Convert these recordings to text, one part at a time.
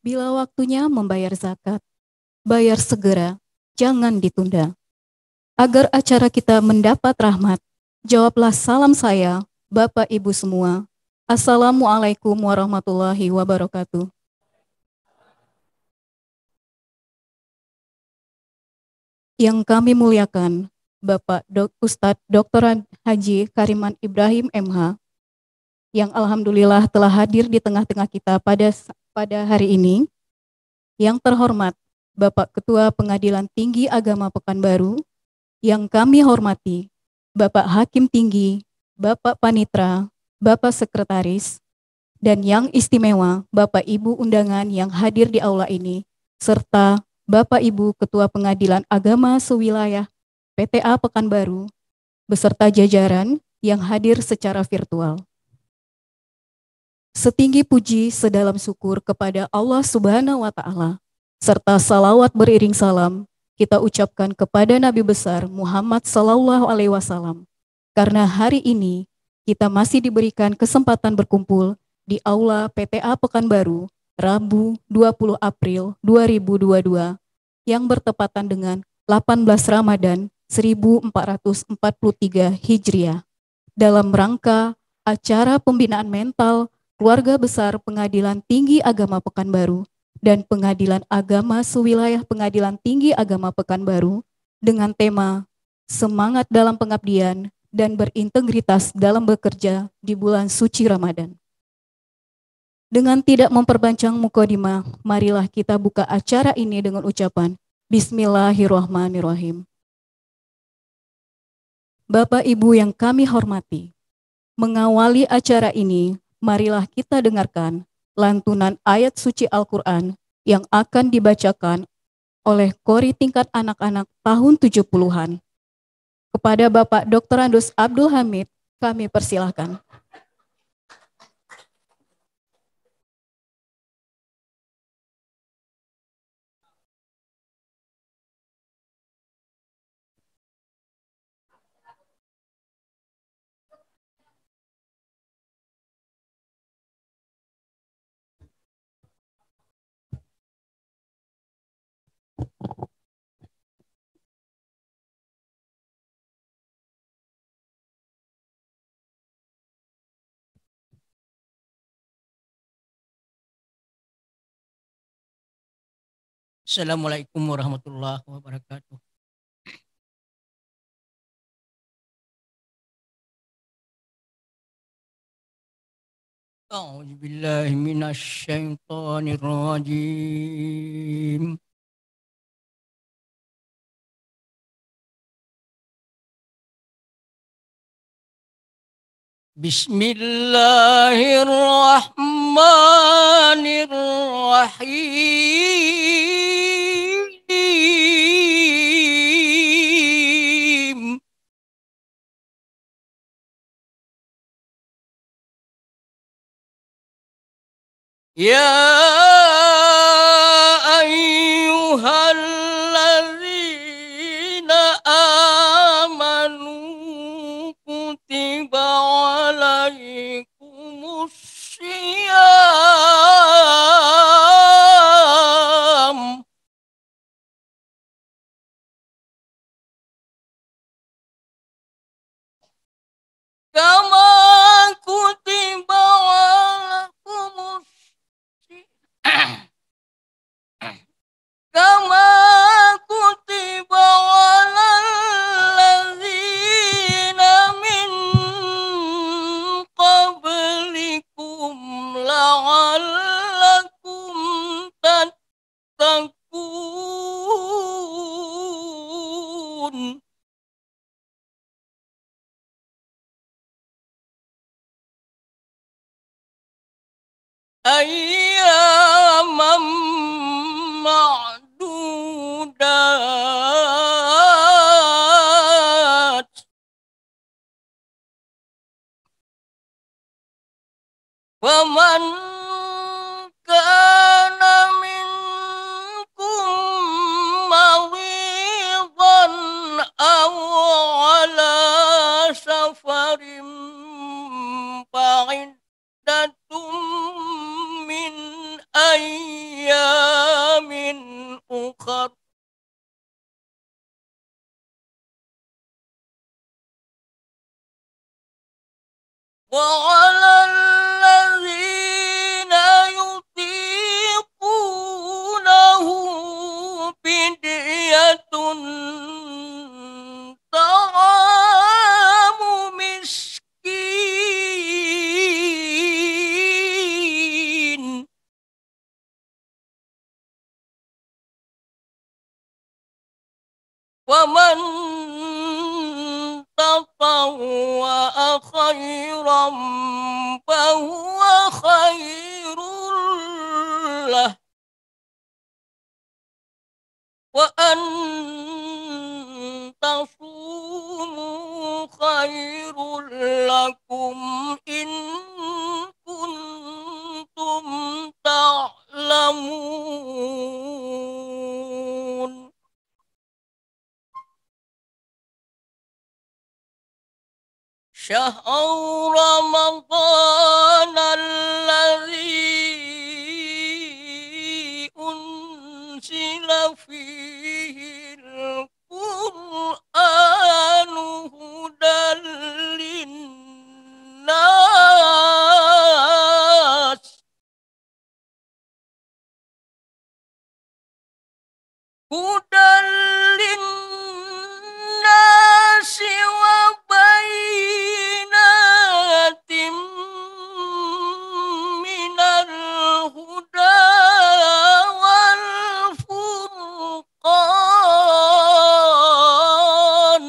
Bila waktunya membayar zakat, bayar segera, jangan ditunda. Agar acara kita mendapat rahmat, jawablah salam saya, Bapak Ibu semua. Assalamualaikum warahmatullahi wabarakatuh. Yang kami muliakan, Bapak Ustadz Dr. Haji Kariman Ibrahim MH, yang alhamdulillah telah hadir di tengah-tengah kita pada hari ini. Yang terhormat, Bapak Ketua Pengadilan Tinggi Agama Pekanbaru, yang kami hormati, Bapak Hakim Tinggi, Bapak Panitra, Bapak Sekretaris, dan yang istimewa, Bapak Ibu undangan yang hadir di aula ini, serta Bapak Ibu Ketua Pengadilan Agama Sewilayah PTA Pekanbaru, beserta jajaran yang hadir secara virtual. Setinggi puji sedalam syukur kepada Allah Subhanahu wa Ta'ala, serta salawat beriring salam kita ucapkan kepada Nabi besar Muhammad Sallallahu Alaihi Wasallam, karena hari ini kita masih diberikan kesempatan berkumpul di aula PTA Pekanbaru Rabu 20 April 2022 yang bertepatan dengan 18 Ramadan 1443 Hijriah dalam rangka acara pembinaan mental Keluarga Besar Pengadilan Tinggi Agama Pekanbaru dan Pengadilan Agama Sewilayah Pengadilan Tinggi Agama Pekanbaru dengan tema Semangat dalam Pengabdian dan Berintegritas dalam Bekerja di Bulan Suci Ramadan. Dengan tidak memperpanjang mukadimah, marilah kita buka acara ini dengan ucapan Bismillahirrahmanirrahim. Bapak Ibu yang kami hormati, mengawali acara ini, marilah kita dengarkan lantunan ayat suci Al-Quran yang akan dibacakan oleh Kori tingkat anak-anak tahun 70-an. Kepada Bapak Dr. Andus Abdul Hamid, kami persilahkan. Assalamualaikum warahmatullahi wabarakatuh. A'udzu billahi minasy syaithanir rajim. Bismillahirrahmanirrahim. Ya ayyuhalladzina amanu kutiba alaikumus syiyam kama kutiba alaikumus kama kutiba alal ladzina min qablikum la'allakum tattaqun. Ayyamam ma'dudat. Faman kana minkum maridhan aw ala safarin fa'iddatum min ayyamin وعلى الذين يطيقونه فدية طعام مسكين ومن تطوع خيرا فهو خير له وأن تصوموا خير لكم إن كنتم تعلمون شهر رمضان الذي أنزل فيه القرآن هدى للناس وبينات من الهدى والفرقان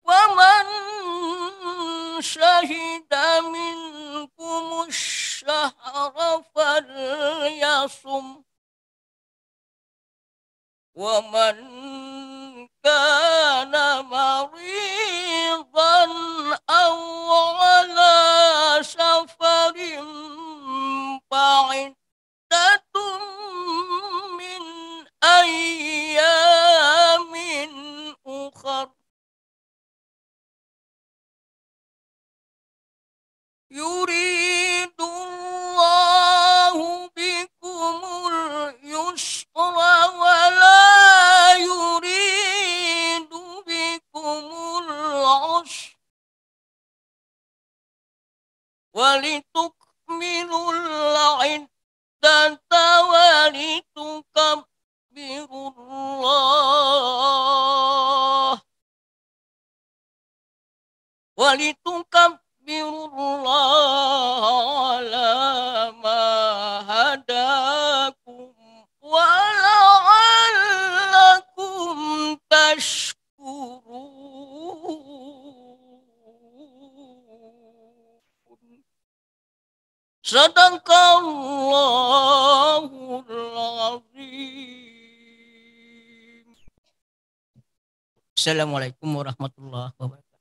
ومن شهد منكم الشهر فليصم ومن كان مريضا أو على سفر فعدة من أيام أخر يريد الله بكم اليسر ولا يريد بكم العسر ولتكملوا العدة ولتكبروا الله ولتكبروا الله على ما هداكم ولعلكم تشكرون Sadaqallahul azim. Assalamualaikum warahmatullahi wabarakatuh.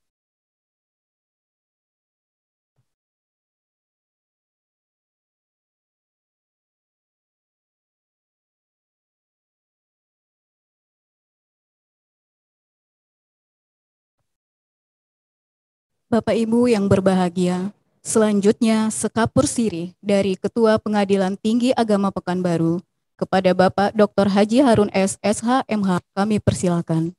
Bapak Ibu yang berbahagia, selanjutnya sekapur sirih dari Ketua Pengadilan Tinggi Agama Pekanbaru kepada Bapak Dr. Haji Harun S. SH MH kami persilakan.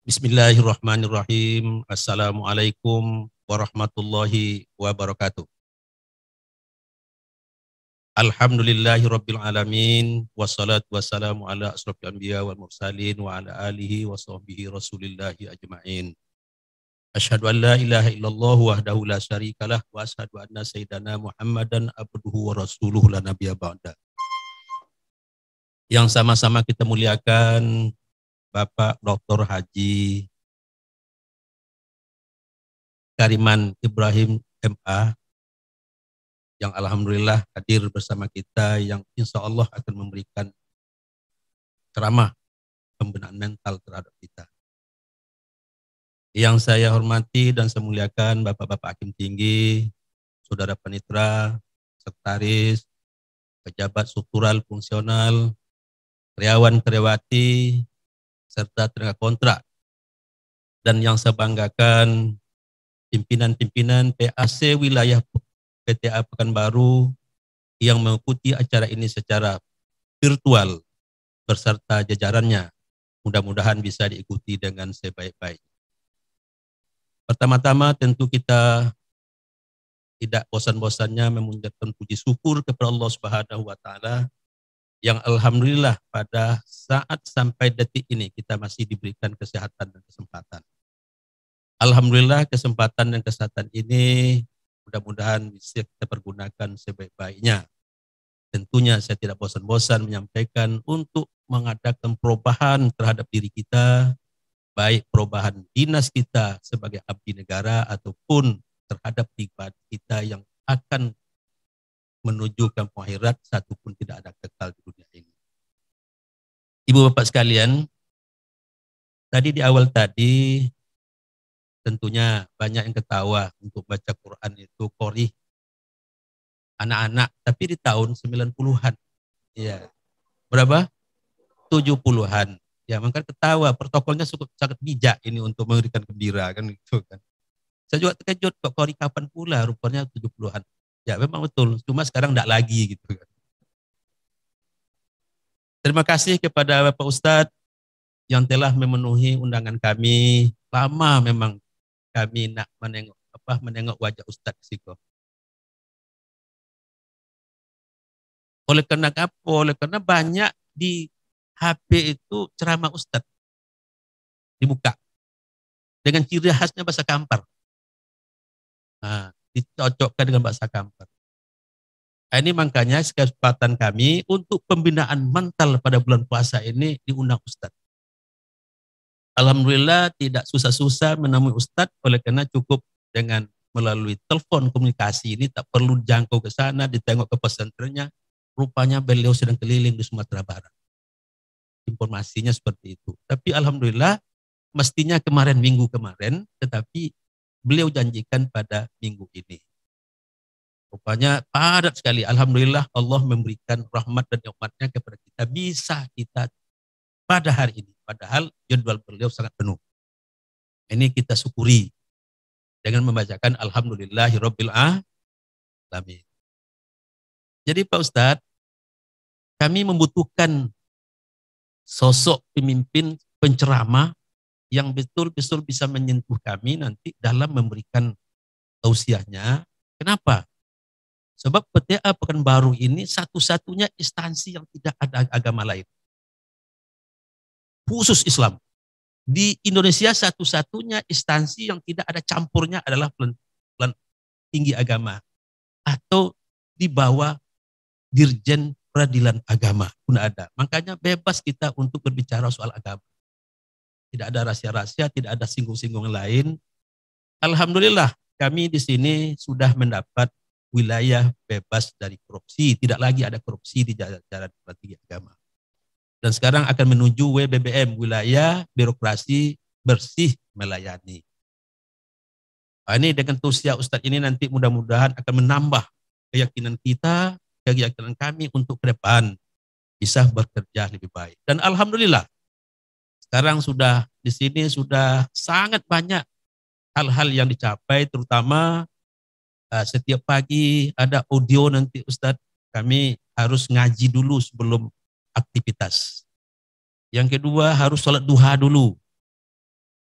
Bismillahirrahmanirrahim. Assalamualaikum warahmatullahi wabarakatuh. Alhamdulillahi rabbil alamin. Wassalatu wassalamu ala asrafil anbiya wal mursalin wa ala alihi wa sahbihi rasulillahi ajma'in. Asyhadu an la ilaha illallah wahdahu la syarikalah wa asyhadu anna sayyidana Muhammadan abduhu wa rasuluhu la nabiyya ba'da. Yang sama-sama kita muliakan Bapak Dr. Haji Kariman Ibrahim MA yang alhamdulillah hadir bersama kita, yang insya Allah akan memberikan ceramah pembenahan mental terhadap kita. Yang saya hormati dan saya muliakan Bapak-Bapak Hakim Tinggi, Saudara Panitera, Sekretaris, pejabat struktural fungsional, karyawan-karyawati, serta tenaga kontrak, dan yang saya banggakan pimpinan-pimpinan PAC wilayah PTA Pekanbaru, yang mengikuti acara ini secara virtual beserta jajarannya. Mudah-mudahan bisa diikuti dengan sebaik-baik. Pertama-tama tentu kita tidak bosan-bosannya memunculkan puji syukur kepada Allah Subhanahu wa taala yang alhamdulillah pada saat sampai detik ini kita masih diberikan kesehatan dan kesempatan. Alhamdulillah kesempatan dan kesehatan ini mudah-mudahan bisa kita pergunakan sebaik-baiknya. Tentunya saya tidak bosan-bosan menyampaikan untuk mengadakan perubahan terhadap diri kita, baik perubahan dinas kita sebagai abdi negara ataupun terhadap pribadi kita yang akan menuju kampung akhirat, satu pun tidak ada kekal di dunia ini. Ibu bapak sekalian, tadi di awal tadi tentunya banyak yang ketawa untuk baca Quran itu qori anak-anak, tapi di tahun 90-an. Ya. Berapa? 70-an. Ya, maka ketawa, protokolnya sangat bijak ini untuk memberikan gembira kan gitu kan. Saya juga terkejut kok qori kapan pula, rupanya 70-an. Ya, memang betul, cuma sekarang enggak lagi gitu kan. Terima kasih kepada Bapak Ustadz yang telah memenuhi undangan kami. Lama memang kami nak menengok wajah Ustadz Siko. Oleh karena apa? Oleh karena banyak di HP itu ceramah Ustadz dibuka dengan ciri khasnya bahasa Kampar. Nah, dicocokkan dengan bahasa Kampar. Nah, ini makanya kesempatan kami untuk pembinaan mental pada bulan puasa ini diundang Ustadz. Alhamdulillah tidak susah-susah menemui Ustadz, oleh karena cukup dengan melalui telepon komunikasi ini, tak perlu jangkau ke sana, ditengok ke pesantrennya. Rupanya beliau sedang keliling di Sumatera Barat. Informasinya seperti itu. Tapi alhamdulillah mestinya minggu kemarin, tetapi beliau janjikan pada minggu ini. Rupanya padat sekali. Alhamdulillah Allah memberikan rahmat dan nikmatnya kepada kita. Bisa kita pada hari ini. Padahal jadwal beliau sangat penuh. Ini kita syukuri dengan membacakan Alhamdulillahirabbil alamin. Jadi Pak Ustadz, kami membutuhkan sosok pemimpin penceramah yang betul-betul bisa menyentuh kami nanti dalam memberikan tausiahnya. Kenapa? Sebab PTA Pekanbaru ini satu-satunya instansi yang tidak ada agama lain. Khusus Islam. Di Indonesia satu-satunya instansi yang tidak ada campurnya adalah pelan tinggi agama. Atau di bawah Dirjen Peradilan Agama pun ada. Makanya bebas kita untuk berbicara soal agama. Tidak ada rahasia-rahasia, tidak ada singgung-singgung lain. Alhamdulillah kami di sini sudah mendapat wilayah bebas dari korupsi. Tidak lagi ada korupsi di jajaran tinggi agama. Dan sekarang akan menuju WBBM, wilayah birokrasi bersih melayani. Nah, ini dengan tausiah Ustadz ini nanti mudah-mudahan akan menambah keyakinan kita, keyakinan kami untuk ke depan bisa bekerja lebih baik. Dan alhamdulillah sekarang sudah di sini sudah sangat banyak hal-hal yang dicapai, terutama setiap pagi ada audio nanti Ustadz, kami harus ngaji dulu sebelum aktivitas. Yang kedua harus sholat duha dulu.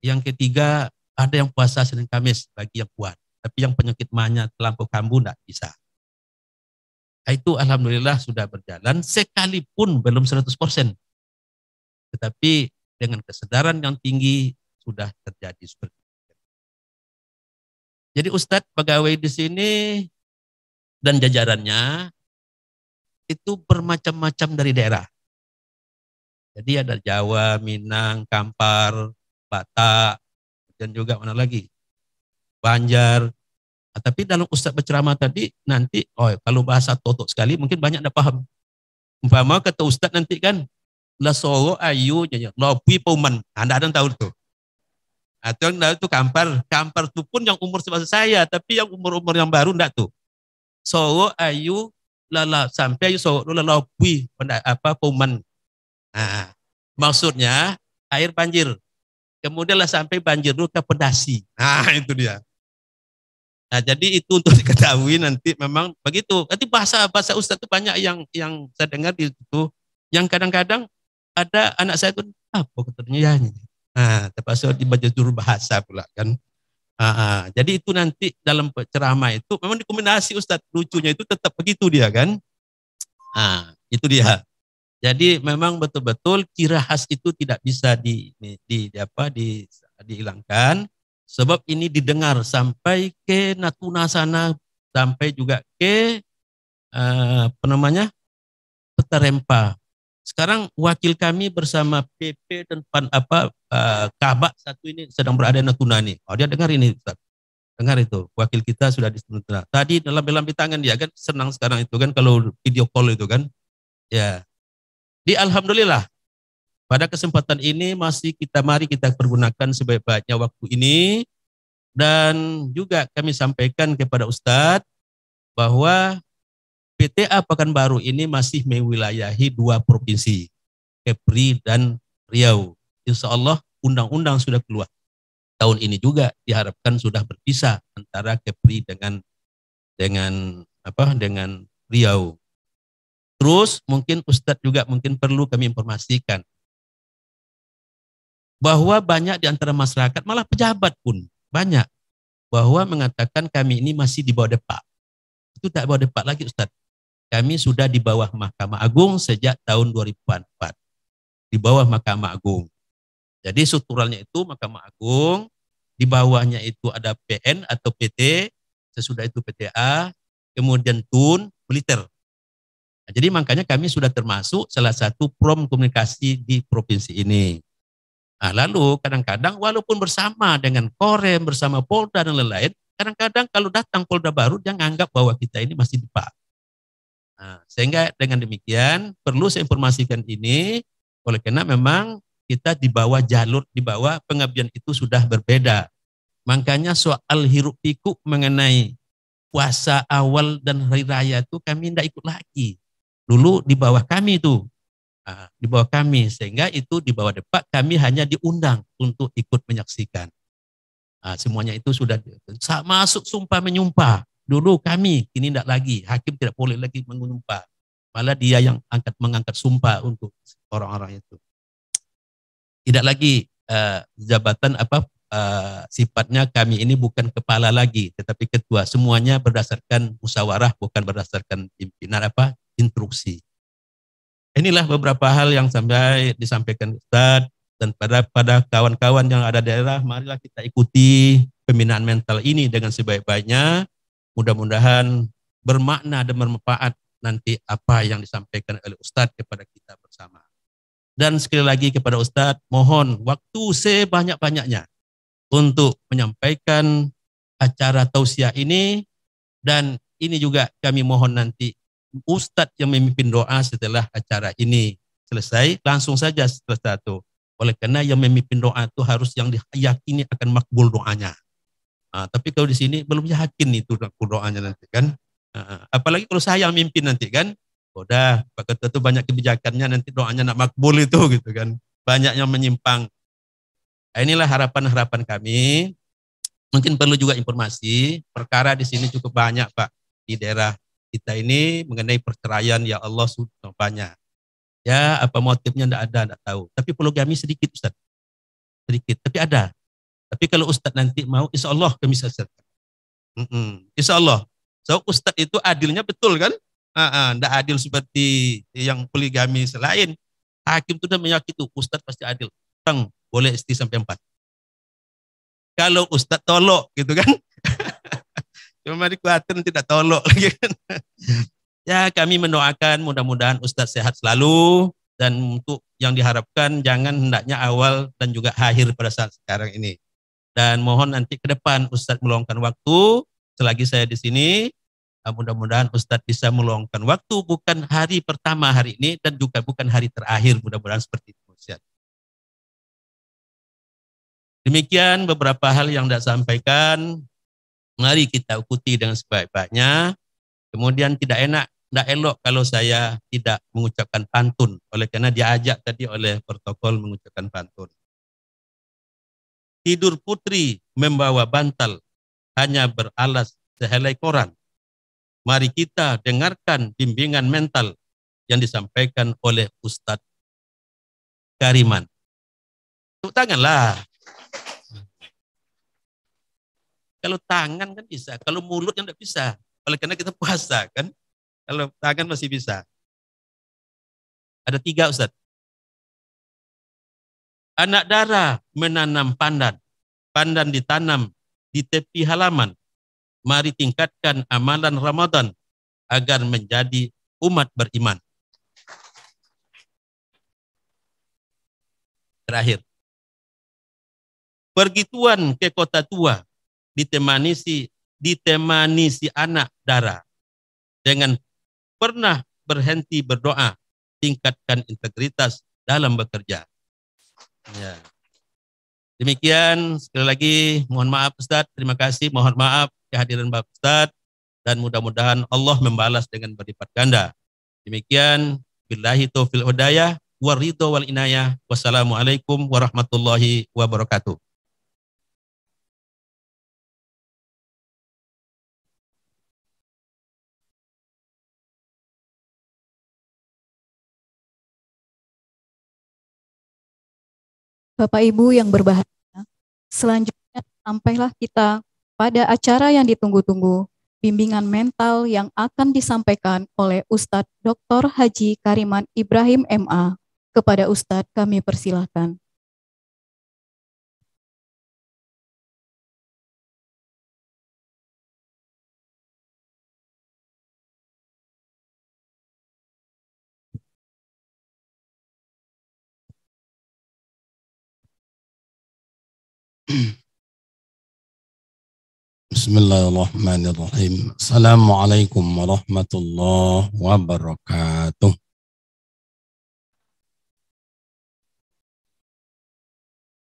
Yang ketiga ada yang puasa Senin Kamis bagi yang kuat. Tapi yang penyakit manya terlampau kambuh tidak bisa. Itu alhamdulillah sudah berjalan sekalipun belum 100%. Tetapi dengan kesadaran yang tinggi sudah terjadi seperti itu. Jadi Ustadz pegawai di sini dan jajarannya itu bermacam-macam dari daerah. Jadi ada Jawa, Minang, Kampar, Batak, dan juga mana lagi? Banjar. Tapi dalam Ustadz berceramah tadi nanti, kalau bahasa totok sekali mungkin banyak tidak paham. Umpama kata Ustadz nanti kan, la soro ayu, lopi pauman. Anda ada yang tahu itu. Atau yang tahu itu Kampar itu pun yang umur sebesar saya, tapi yang umur-umur yang baru enggak tuh. Soro ayu, lala sampai ayu soro lopi pauman. Nah, maksudnya air banjir. Kemudian lah sampai banjir dulu ke pedasi. Nah, itu dia. Nah, jadi itu untuk diketahui nanti memang begitu. Nanti bahasa Ustadz itu banyak yang saya dengar di itu, yang kadang-kadang ada anak saya itu apa katanya ya. Nah, terpaksa dibaca juru bahasa pula kan. Jadi itu nanti dalam ceramah itu memang dikombinasi Ustadz, lucunya itu tetap begitu dia kan. Itu dia. Jadi memang betul-betul ciri khas itu tidak bisa dihilangkan, sebab ini didengar sampai ke Natuna sana, sampai juga ke Petarempa. Sekarang wakil kami bersama PP dan Kabak satu ini sedang berada di Natuna nih. Oh, dia dengar ini Ustaz. Dengar itu, wakil kita sudah di Natuna. Tadi dalam tangan dia kan senang sekarang itu kan kalau video call itu kan. Ya. Alhamdulillah pada kesempatan ini mari kita pergunakan sebaik-baiknya waktu ini, dan juga kami sampaikan kepada Ustadz bahwa PTA Pekanbaru ini masih mewilayahi 2 provinsi, Kepri dan Riau. Insya Allah undang-undang sudah keluar. Tahun ini juga diharapkan sudah berpisah antara Kepri dengan Riau. Terus mungkin Ustadz juga perlu kami informasikan bahwa banyak di antara masyarakat, malah pejabat pun banyak, bahwa mengatakan kami ini masih di bawah Depak. Itu tak bawah Depak lagi Ustadz. Kami sudah di bawah Mahkamah Agung sejak tahun 2004. Di bawah Mahkamah Agung. Jadi strukturalnya itu Mahkamah Agung, di bawahnya itu ada PN atau PT, sesudah itu PTA, kemudian TUN, militer. Nah, jadi makanya kami sudah termasuk salah satu prom komunikasi di provinsi ini. Nah, lalu kadang-kadang walaupun bersama dengan Korem, bersama Polda dan lain-lain, kadang-kadang kalau datang Polda baru dia menganggap bahwa kita ini masih di Pak. Nah, sehingga dengan demikian perlu saya informasikan ini, oleh karena memang kita di bawah jalur, di bawah pengabdian itu sudah berbeda. Makanya soal hiruk pikuk mengenai puasa awal dan hari raya itu kami tidak ikut lagi. Dulu di bawah kami itu, di bawah kami, sehingga itu di bawah Depak kami hanya diundang untuk ikut menyaksikan. Semuanya itu sudah masuk sumpah menyumpah. Dulu kami, kini tidak lagi, hakim tidak boleh lagi menyumpah. Malah dia yang mengangkat sumpah untuk orang-orang itu. Tidak lagi jabatan sifatnya kami ini bukan kepala lagi, tetapi ketua. Semuanya berdasarkan musyawarah, bukan berdasarkan pimpinan instruksi. Inilah beberapa hal yang sampai disampaikan Ustadz, dan pada kawan-kawan yang ada di daerah, marilah kita ikuti pembinaan mental ini dengan sebaik-baiknya. Mudah-mudahan bermakna dan bermanfaat nanti apa yang disampaikan oleh Ustadz kepada kita bersama. Dan sekali lagi kepada Ustadz, mohon waktu sebanyak-banyaknya untuk menyampaikan acara tausiah ini, dan ini juga kami mohon nanti Ustadz yang memimpin doa setelah acara ini selesai, langsung saja setelah itu. Oleh karena yang memimpin doa itu harus yang diyakini akan makbul doanya. Tapi kalau di sini belum yakin itu doanya nanti kan. Apalagi kalau saya yang mimpin nanti kan, udah Pak Ketua itu banyak kebijakannya, nanti doanya nak makbul itu gitu kan. Banyak yang menyimpang. Inilah harapan-harapan kami. Mungkin perlu juga informasi, perkara di sini cukup banyak Pak di daerah kita ini mengenai perceraian, ya Allah sudah banyak. Ya apa motifnya tidak tahu. Tapi poligami sedikit Ustaz. Sedikit, tapi ada. Tapi kalau Ustaz nanti mau, insya Allah kami selesaikan. Insya Allah. So Ustaz itu adilnya betul kan? Tidak adil seperti yang poligami selain. Hakim itu sudah meyakini Ustaz pasti adil. Bang, boleh istri sampai 4. Kalau Ustaz tolok gitu kan? Cuma dikuatir tidak tolok lagi kan. Ya kami mendoakan mudah-mudahan Ustadz sehat selalu, dan untuk yang diharapkan jangan hendaknya awal dan juga akhir pada saat sekarang ini. Dan mohon nanti ke depan Ustadz meluangkan waktu selagi saya di sini, mudah-mudahan Ustadz bisa meluangkan waktu bukan hari pertama hari ini dan juga bukan hari terakhir, mudah-mudahan seperti itu. Demikian beberapa hal yang saya sampaikan. Mari kita ikuti dengan sebaik-baiknya. Kemudian tidak elok kalau saya tidak mengucapkan pantun. Oleh karena diajak tadi oleh protokol mengucapkan pantun. Tidur putri membawa bantal, hanya beralas sehelai koran. Mari kita dengarkan bimbingan mental yang disampaikan oleh Ustadz Kariman. Tepuk tanganlah. Kalau tangan kan bisa, kalau mulut yang tidak bisa. Oleh karena kita puasa kan, kalau tangan masih bisa. Ada 3 Ustadz. Anak dara menanam pandan. Pandan ditanam di tepi halaman. Mari tingkatkan amalan Ramadan agar menjadi umat beriman. Terakhir. Pergi tuan ke kota tua ditemani si anak dara. Dengan pernah berhenti berdoa, tingkatkan integritas dalam bekerja. Ya. Demikian, sekali lagi mohon maaf Ustadz, terima kasih, mohon maaf kehadiran Bapak Ustadz, dan mudah-mudahan Allah membalas dengan berlipat ganda. Demikian, billahi taufiq hidayah, waridho wal inayah, wassalamualaikum warahmatullahi wabarakatuh. Bapak Ibu yang berbahagia, selanjutnya sampailah kita pada acara yang ditunggu-tunggu, bimbingan mental yang akan disampaikan oleh Ustadz Dr. Haji Kariman Ibrahim MA. Kepada Ustadz kami persilahkan. Bismillahirrahmanirrahim. Assalamualaikum warahmatullahi wabarakatuh.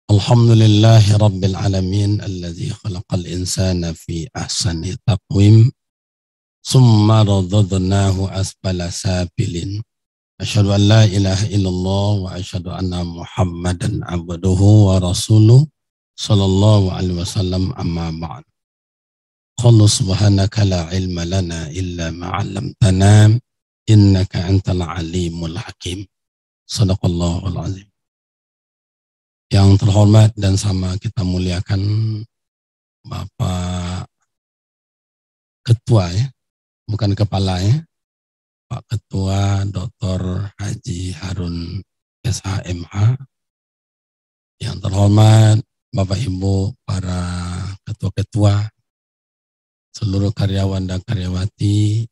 Alhamdulillahi rabbil alamin alladzi khalaqal insana fi ahsani taqwim summa radadnahu asfala safilin. Asyhadu an la ilaha illallah wa asyhadu anna Muhammadan abduhu wa rasuluh sallallahu alaihi wasallam, amma ba'd. Qul subhanaka la ilma lana illa ma 'allamtana innaka antal alimul hakim. Shadaqallahul azim. Yang terhormat dan sama kita muliakan Bapak Ketua ya, bukan kepala ya, Pak Ketua Dr. Haji Harun SHMH. Yang terhormat Bapak Ibu para ketua-ketua, seluruh karyawan dan karyawati,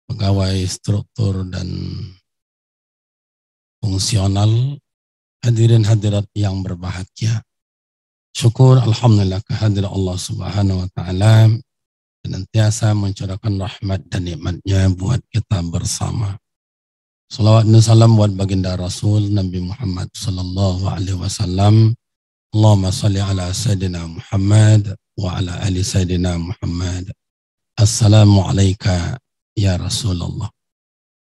pegawai struktur dan fungsional, hadirin hadirat yang berbahagia. Syukur alhamdulillah kehadiran Allah Subhanahu wa taala senantiasa mencurahkan rahmat dan nikmatnya buat kita bersama. Salawat dan salam buat baginda Rasul Nabi Muhammad sallallahu alaihi wasallam. Allahumma salli ala sayyidina Muhammad wa ala ali sayyidina Muhammad. Assalamu alayka ya Rasulullah.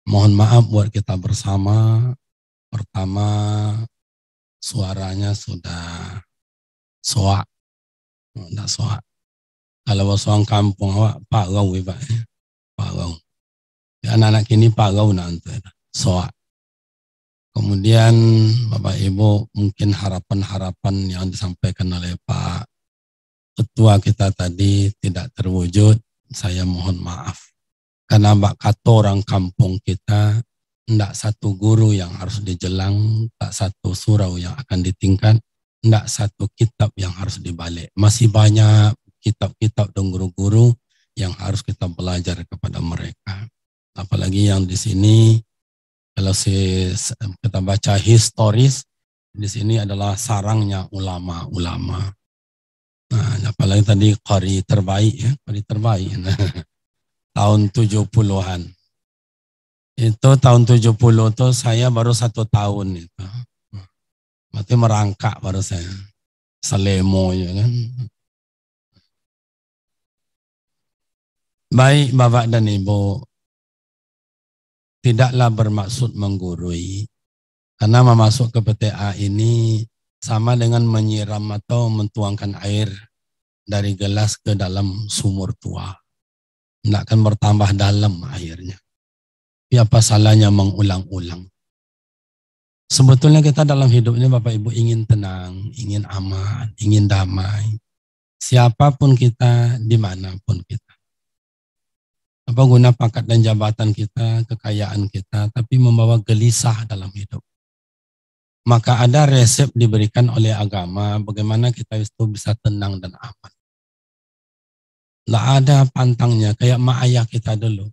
Mohon maaf buat kita bersama. Pertama, suaranya sudah soak. Sudah soak. Kalau soal kampung awak, Pak Gau, Pak. Pak Gau. Anak-anak kini Pak Gau nanti. Soak. Kemudian Bapak Ibu mungkin harapan-harapan yang disampaikan oleh Pak Ketua kita tadi tidak terwujud, saya mohon maaf. Karena kata orang kampung kita, tidak satu guru yang harus dijelang, tak satu surau yang akan ditingkat, tidak satu kitab yang harus dibalik. Masih banyak kitab-kitab dan guru-guru yang harus kita belajar kepada mereka. Apalagi yang di sini, kalau kita baca historis, di sini adalah sarangnya ulama-ulama. Nah, apalagi tadi qari terbaik ya, qari terbaik. Nah, tahun 70-an. Itu tahun 70 itu saya baru 1 tahun itu. Berarti merangkak baru saya. Selemo ya kan. Baik Bapak dan Ibu, tidaklah bermaksud menggurui. Karena memasuk ke PTA ini sama dengan menyiram atau mentuangkan air dari gelas ke dalam sumur tua. Tidak akan bertambah dalam airnya. Tapi apa salahnya mengulang-ulang? Sebetulnya kita dalam hidup ini Bapak Ibu ingin tenang, ingin aman, ingin damai. Siapapun kita, dimanapun kita. Apa guna pangkat dan jabatan kita, kekayaan kita, tapi membawa gelisah dalam hidup. Maka ada resep diberikan oleh agama bagaimana kita itu bisa tenang dan aman. Tidak ada pantangnya, kayak mak ayah kita dulu.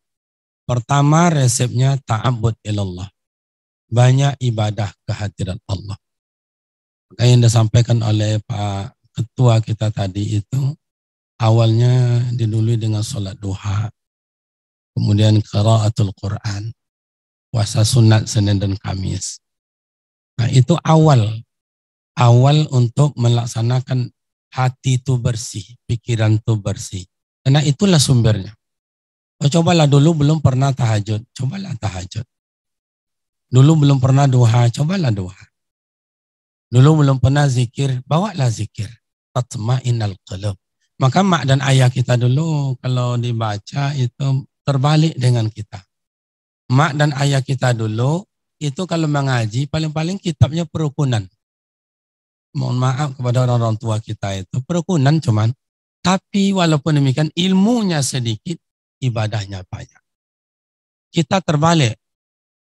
Pertama resepnya ta'abbud ilallah. Banyak ibadah kehadirat Allah. Maka yang disampaikan oleh Pak Ketua kita tadi itu, awalnya didului dengan sholat duha, kemudian qiraatul Quran, puasa sunat Senin dan Kamis. Nah itu awal untuk melaksanakan hati itu bersih, pikiran itu bersih. Karena itulah sumbernya. Oh, cobalah dulu belum pernah tahajud, cobalah tahajud. Dulu belum pernah duha, cobalah duha. Dulu belum pernah zikir, bawalah zikir. Tatma'innal qulub. Maka mak dan ayah kita dulu kalau dibaca itu terbalik dengan kita. Mak dan ayah kita dulu itu kalau mengaji paling-paling kitabnya perukunan. Mohon maaf kepada orang-orang tua kita itu perukunan cuman. Tapi walaupun demikian ilmunya sedikit, ibadahnya banyak. Kita terbalik.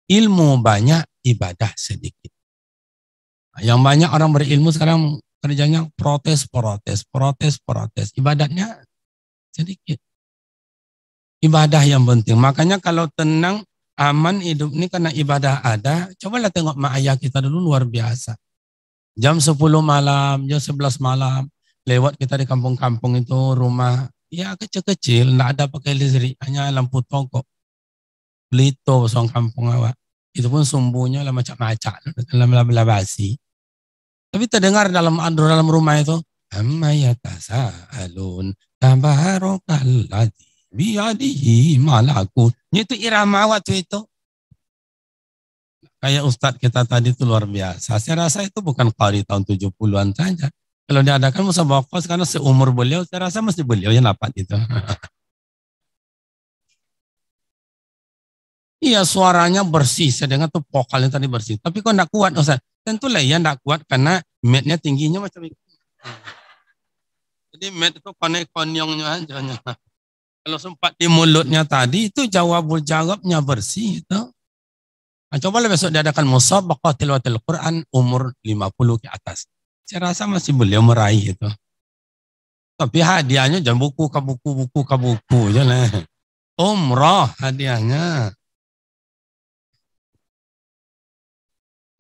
Ilmu banyak, ibadah sedikit. Yang banyak orang berilmu sekarang kerjanya protes. Ibadahnya sedikit. Ibadah yang penting. Makanya kalau tenang, aman hidup ini karena ibadah ada. Cobalah tengok mak ayah kita dulu luar biasa. Jam 10 malam, jam 11 malam. Lewat kita di kampung-kampung itu rumah. Ya kecil-kecil, tidak ada pakai listrik. Hanya lampu tongkok. Pelito pasang kampung awak. Itu pun sumbunya lah macam-macam dalam basi. Tapi terdengar dalam rumah itu, amma yatasaalun tabarakalladzi biyadihi malakun. Itu irama waktu itu. Kayak Ustadz kita tadi itu luar biasa. Saya rasa itu bukan qari tahun 70-an saja. Kalau diadakan musabaqah karena seumur beliau, saya rasa mesti beliau yang dapat itu. Iya suaranya bersih, saya dengar tuh vokalnya tadi bersih. Tapi kok enggak kuat Ustaz? Tentulah ya enggak kuat karena matnya tingginya macam itu. Jadi mat itu konek-konyongnya aja. Kalau sempat di mulutnya tadi itu jawabnya bersih itu. Nah, cobalah besok diadakan musabaqah tilawatil Quran umur 50 ke atas. Saya rasa masih beliau meraih itu. Tapi hadiahnya jangan buku ke buku aja lah. Umrah hadiahnya.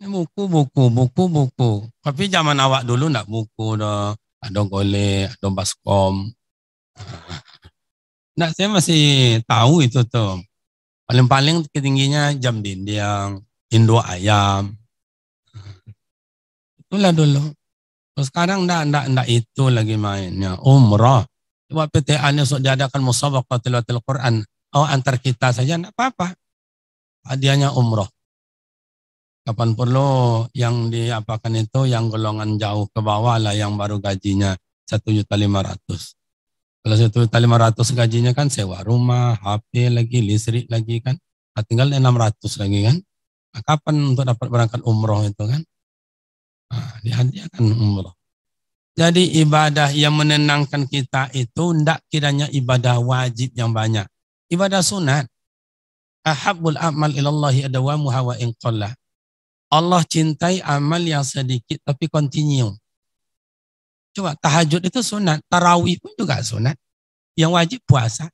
Buku. Tapi zaman awak dulu enggak buku dah. Ada golek, ada baskom. Nah, saya masih tahu itu tuh. Paling-paling ketingginya jam dinding, induk ayam. Itulah dulu. Terus sekarang enggak itu lagi mainnya. Umrah. Coba PTA-nya diadakan musabaqah tilawatil Quran. Oh, antar kita saja enggak apa-apa. Hadiahnya umrah. Kapan perlu yang diapakan itu yang golongan jauh ke bawah lah yang baru gajinya 1.500.000. Kalau 1.500.000 gajinya kan sewa rumah, HP lagi, listrik lagi kan. Nah, tinggal 600 lagi kan. Nah, kapan untuk dapat berangkat umroh itu kan? Nah, dihadiahkan umroh. Jadi ibadah yang menenangkan kita itu tidak kiranya ibadah wajib yang banyak. Ibadah sunat. Ahabbul amal ilallahi adawamuha wa in qalla. Allah cintai amal yang sedikit tapi continue. Coba tahajud itu sunat, tarawih pun juga sunat. Yang wajib puasa.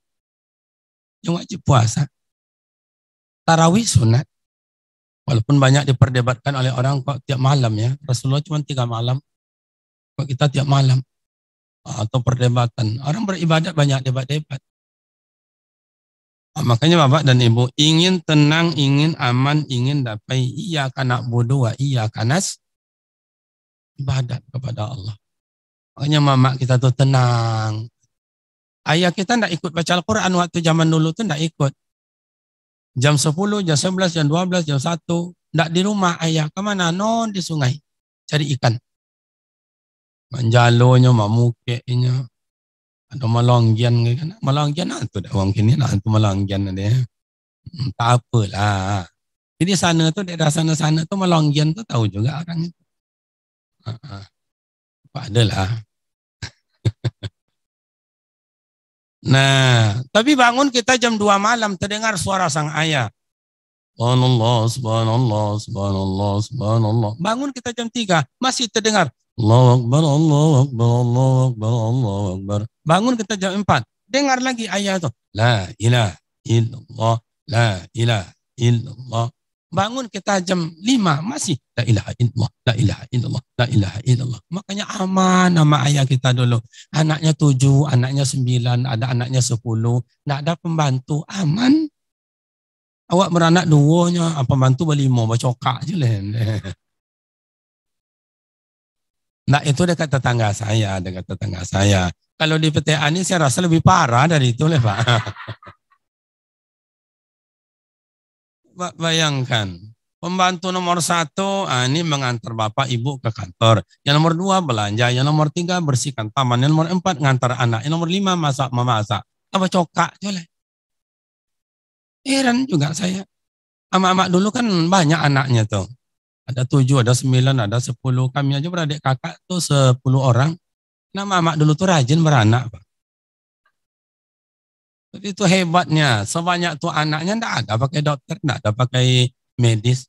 Tarawih sunat. Walaupun banyak diperdebatkan oleh orang kok tiap malam ya. Rasulullah cuma 3 malam. Kok kita tiap malam? Atau perdebatan. Orang beribadat banyak debat-debat. Makanya Bapak dan Ibu ingin tenang, ingin aman, ingin dapat iyyaka na'budu wa iyyaka ibadat kepada Allah. Makanya mama kita tuh tenang. Ayah kita enggak ikut baca Al-Quran waktu zaman dulu tuh enggak ikut. Jam 10, jam 11, jam 12, jam 1. Enggak di rumah ayah. Kemana? Non di sungai. Cari ikan. Manjalonya, mamukeknya. Ada malanggian kan? Malanggian tu dah orang kini lah tu malanggian dia. Tak apalah. Jadi sana tu daerah sana-sana tu malanggian tu tahu juga orang itu. Adalah. Nah, tapi bangun kita jam 2 malam terdengar suara sang ayah. Subhanallah, subhanallah, subhanallah, subhanallah. Bangun kita jam 3 masih terdengar. Allahu Akbar, Allahu Akbar, Allahu Akbar, Allahu Akbar. Bangun kita jam 4. Dengar lagi ayat itu. La ilaha illallah, la ilaha illallah. Bangun kita jam 5 masih la ilaha illallah, la ilaha illallah, la ilaha illallah. Makanya aman nama ayah kita dulu. Anaknya 7, anaknya 9, ada anaknya 10. Tidak ada pembantu, aman. Awak beranak 2-nya, apa pembantu berlima, bercokak je lah. Nah itu dekat tetangga saya, Kalau di PTA ini saya rasa lebih parah dari itu lah Pak. Bayangkan, pembantu nomor 1 ini mengantar bapak ibu ke kantor. Yang nomor 2 belanja, yang nomor 3 bersihkan taman, yang nomor 4 ngantar anak, yang nomor 5 memasak. Apa cokak je lah. Heran juga saya. Amak-amak dulu kan banyak anaknya tuh. Ada 7, ada 9, ada 10. Kami aja beradik kakak tuh 10 orang. Nama amak dulu tuh rajin beranak, Pak. Jadi itu hebatnya. Sebanyak tuh anaknya enggak ada pakai dokter, enggak ada pakai medis.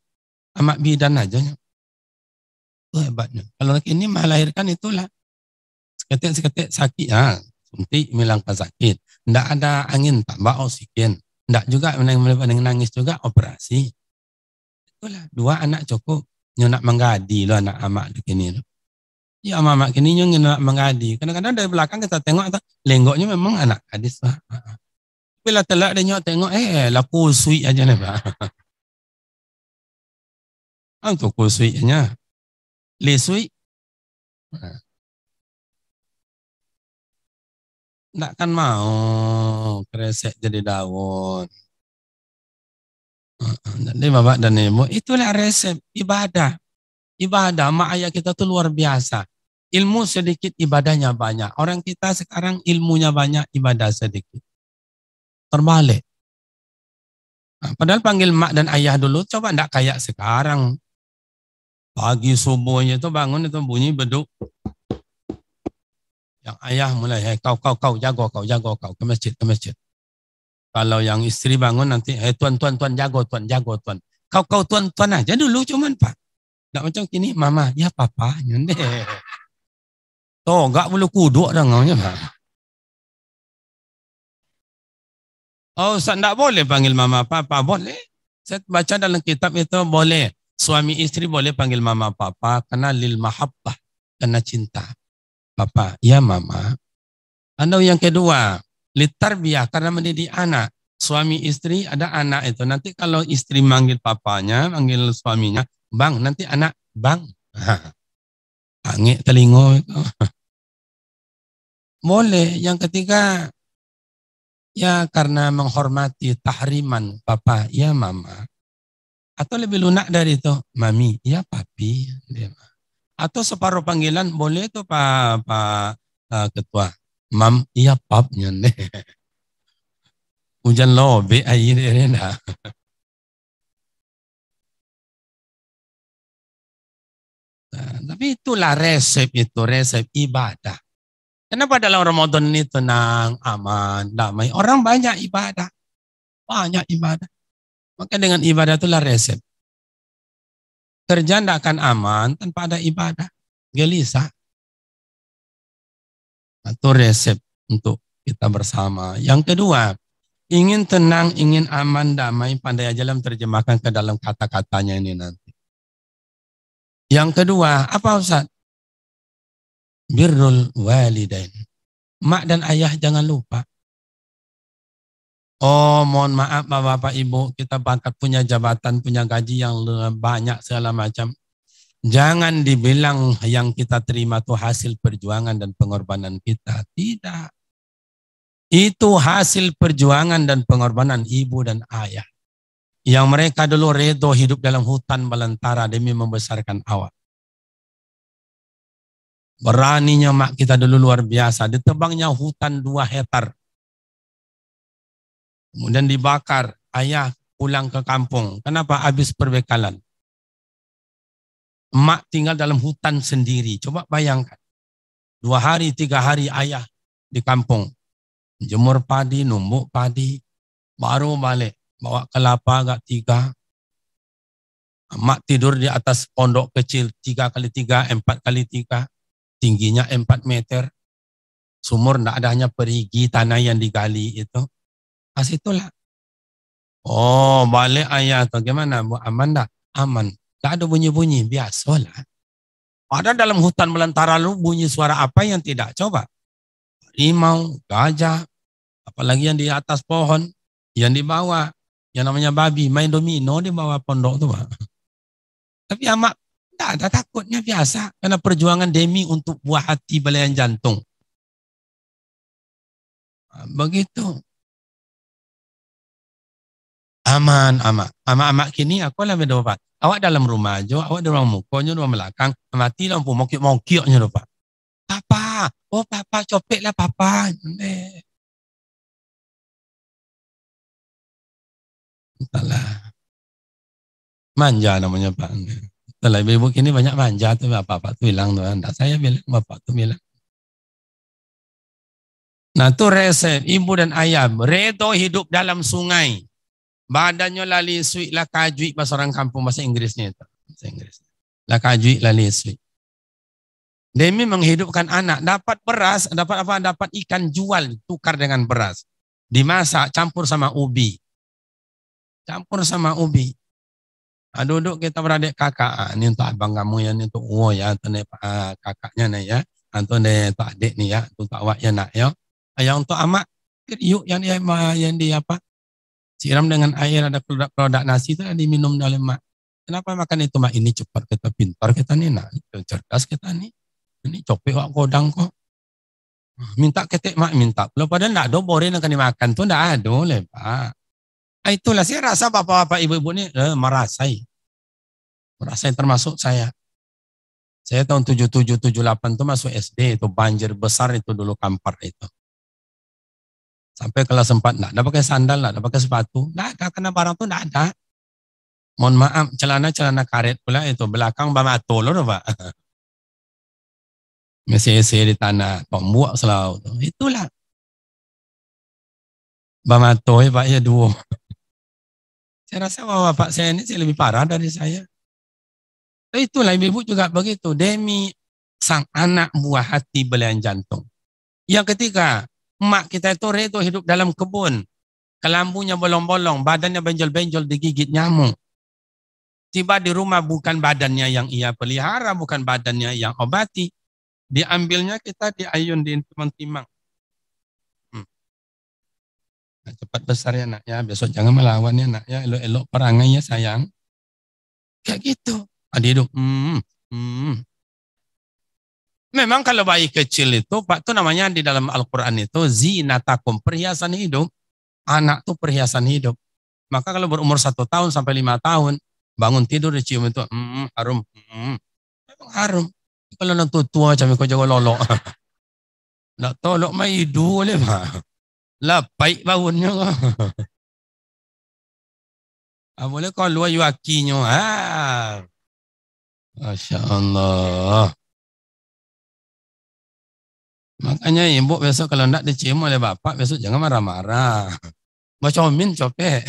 Amak bidan aja. Itu hebatnya. Kalau ini melahirkan itulah. Seketik-seketik sakit. Suntik menghilangkan sakit. Enggak ada angin tambah oksigen. Enggak juga nangis juga operasi. Itulah 2 anak cukup. Nyo nak menggadi lo anak amak begini lo. Ya amak kini nyo nak menggadi. Kadang-kadang dari belakang kita tengok lenggoknya memang anak gadis lah. Bila telak dia nyok tengok lah kusui aja nih Pak. Untuk kusuinya. Lesui. Nggak kan mau kresek jadi daun. Jadi Bapak dan Ibu, itulah resep ibadah. Ibadah, mak ayah kita tuh luar biasa. Ilmu sedikit, ibadahnya banyak. Orang kita sekarang ilmunya banyak, ibadah sedikit. Terbalik. Padahal panggil mak dan ayah dulu, coba enggak kayak sekarang. Pagi subuhnya itu bangun itu bunyi beduk. Yang ayah mulai, kau jago kau ke masjid. Kalau yang istri bangun nanti, tuan jago tuan. Kau tuan aja dulu cuman Pak. Enggak macam kini mama, ya papa. Tuh enggak perlu kuduk dah ngaunya Pak. Oh, enggak boleh panggil mama papa, boleh. Saya baca dalam kitab itu boleh. Suami istri boleh panggil mama papa karena lil mahabbah, karena cinta. Papa, ya mama. Anda yang kedua, litarbiyah karena mendidik anak. Suami istri ada anak itu. Nanti kalau istri manggil papanya, manggil suaminya, bang, nanti anak bang. Angin telingo itu. Boleh. Yang ketiga, ya karena menghormati tahriman papa, ya mama. Atau lebih lunak dari itu, mami, ya papi. Atau separuh panggilan boleh itu Pak Ketua. Mam, iya pap nyane. Hujan lobe air rena. Tapi itulah resep ibadah. Kenapa dalam Ramadan ini tenang, aman, damai? Orang banyak ibadah. Maka dengan ibadah itulah resep. Kerja tidak akan aman tanpa ada ibadah. Gelisah. Itu resep untuk kita bersama. Yang kedua, ingin tenang, ingin aman, damai, pandai aja dalam terjemahkan ke dalam kata-katanya ini nanti. Yang kedua, apa Ustaz? Birrul walidain. Mak dan ayah jangan lupa. Oh, mohon maaf Bapak Ibu, kita bakat punya jabatan, punya gaji yang banyak segala macam. Jangan dibilang yang kita terima itu hasil perjuangan dan pengorbanan kita. Tidak. Itu hasil perjuangan dan pengorbanan ibu dan ayah. Yang mereka dulu redo hidup dalam hutan belantara demi membesarkan awak. Beraninya mak kita dulu luar biasa. Ditebangnya hutan 2 hektar. Kemudian dibakar. Ayah pulang ke kampung. Kenapa? Habis perbekalan. Mak tinggal dalam hutan sendiri. Coba bayangkan. 2 hari, 3 hari ayah di kampung. Jemur padi, numbuk padi. Baru balik. Bawa kelapa agak 3. Mak tidur di atas pondok kecil 3x3, 4x3. Tingginya 4 meter. Sumur tidak ada, hanya perigi tanah yang digali itu. Pas itulah. Oh, balik ayah tuh gimana? Bu, aman dah? Aman. Tak ada bunyi-bunyi, biasalah. Ada dalam hutan belantara lu bunyi suara apa yang tidak? Coba. Harimau, gajah, apalagi yang di atas pohon, yang di bawah, yang namanya babi, main domino di bawah pondok tuh, Pak. Tapi amak tak ada takutnya, biasa. Karena perjuangan demi untuk buah hati belayan jantung. Begitu. Aman, amak kini aku lah beda Pak. Awak dalam rumah aja, awak di ruang mukanya, ruang belakang, mati lampu mokik-mokiknya lho Pak. Papa, oh papa, copek lah papa. Entahlah. Manja namanya Pak. Entahlah, ibu kini banyak manja tuh, bapak tuh bilang tuh, enggak saya bilang, bapak tuh bilang. Nah tuh resep, ibu dan ayah, redo hidup dalam sungai. Badannya lali suik lah kajui, bahasa orang kampung, bahasa Inggrisnya itu. Bahasa Inggris. Lah kajui lali suik. Demi menghidupkan anak, dapat beras, dapat apa? Dapat ikan jual, tukar dengan beras. Dimasak, campur sama ubi. Campur sama ubi. Nah, duduk kita beradik kakak. Ini untuk abang kamu ya, ini untuk ya, untuk kakaknya nih ya. Untuk untuk adik nih ya, untuk awak ya nak ya. Yang untuk amak, yuk yang dia apa? Siram dengan air, ada produk nasi itu diminum oleh mak. Kenapa makan itu mak? Ini cepat kita, pintar kita nih, nak. Cerdas kita nih. Ini copek wak kodang kok. Minta ketek mak, minta. Kalau padahal enggak ada borin akan dimakan tuh, enggak ada oleh Pak. Nah, itulah saya rasa bapak-bapak ibu-ibu ini merasai termasuk saya. Saya tahun 77, 78 tuh masuk SD, itu banjir besar itu dulu Kampar itu. Sampai kelas 4, enggak ada pakai sandal, enggak ada pakai sepatu, enggak ada, karena barang tuh enggak ada. Mohon maaf, celana karet pula itu, belakang bamato loh Pak. Mesesi di tanah, pembuat selalu. Itulah. Bamato Pak ya dua. Saya rasa bapak saya ini lebih parah dari saya. Itulah ibu juga begitu, demi sang anak buah hati belayan jantung. Yang ketiga, emak kita itu redo hidup dalam kebun. Kelambunya bolong-bolong, badannya benjol-benjol digigit nyamuk. Tiba di rumah bukan badannya yang ia pelihara, bukan badannya yang obati. Diambilnya kita diayun di timang-timang. Nah, cepat besar ya nak ya, besok jangan melawan ya nak ya, elok-elok perangai ya sayang. Kayak gitu. Adik hidup. Memang kalau bayi kecil itu, Pak, itu namanya di dalam Al-Quran itu zinatakum, perhiasan hidup. Anak tuh perhiasan hidup. Maka kalau berumur 1 tahun sampai 5 tahun, bangun tidur dicium itu, harum. Memang harum. Kalau nak tua macam kau jago lolok. Nak tolok mah hidu boleh Pak. Lah baik bangunnya. Boleh kau luar yuakinya. Masya Allah. Makanya ibu besok kalau nak dicium oleh bapak, besok jangan marah-marah. Bacomin copek.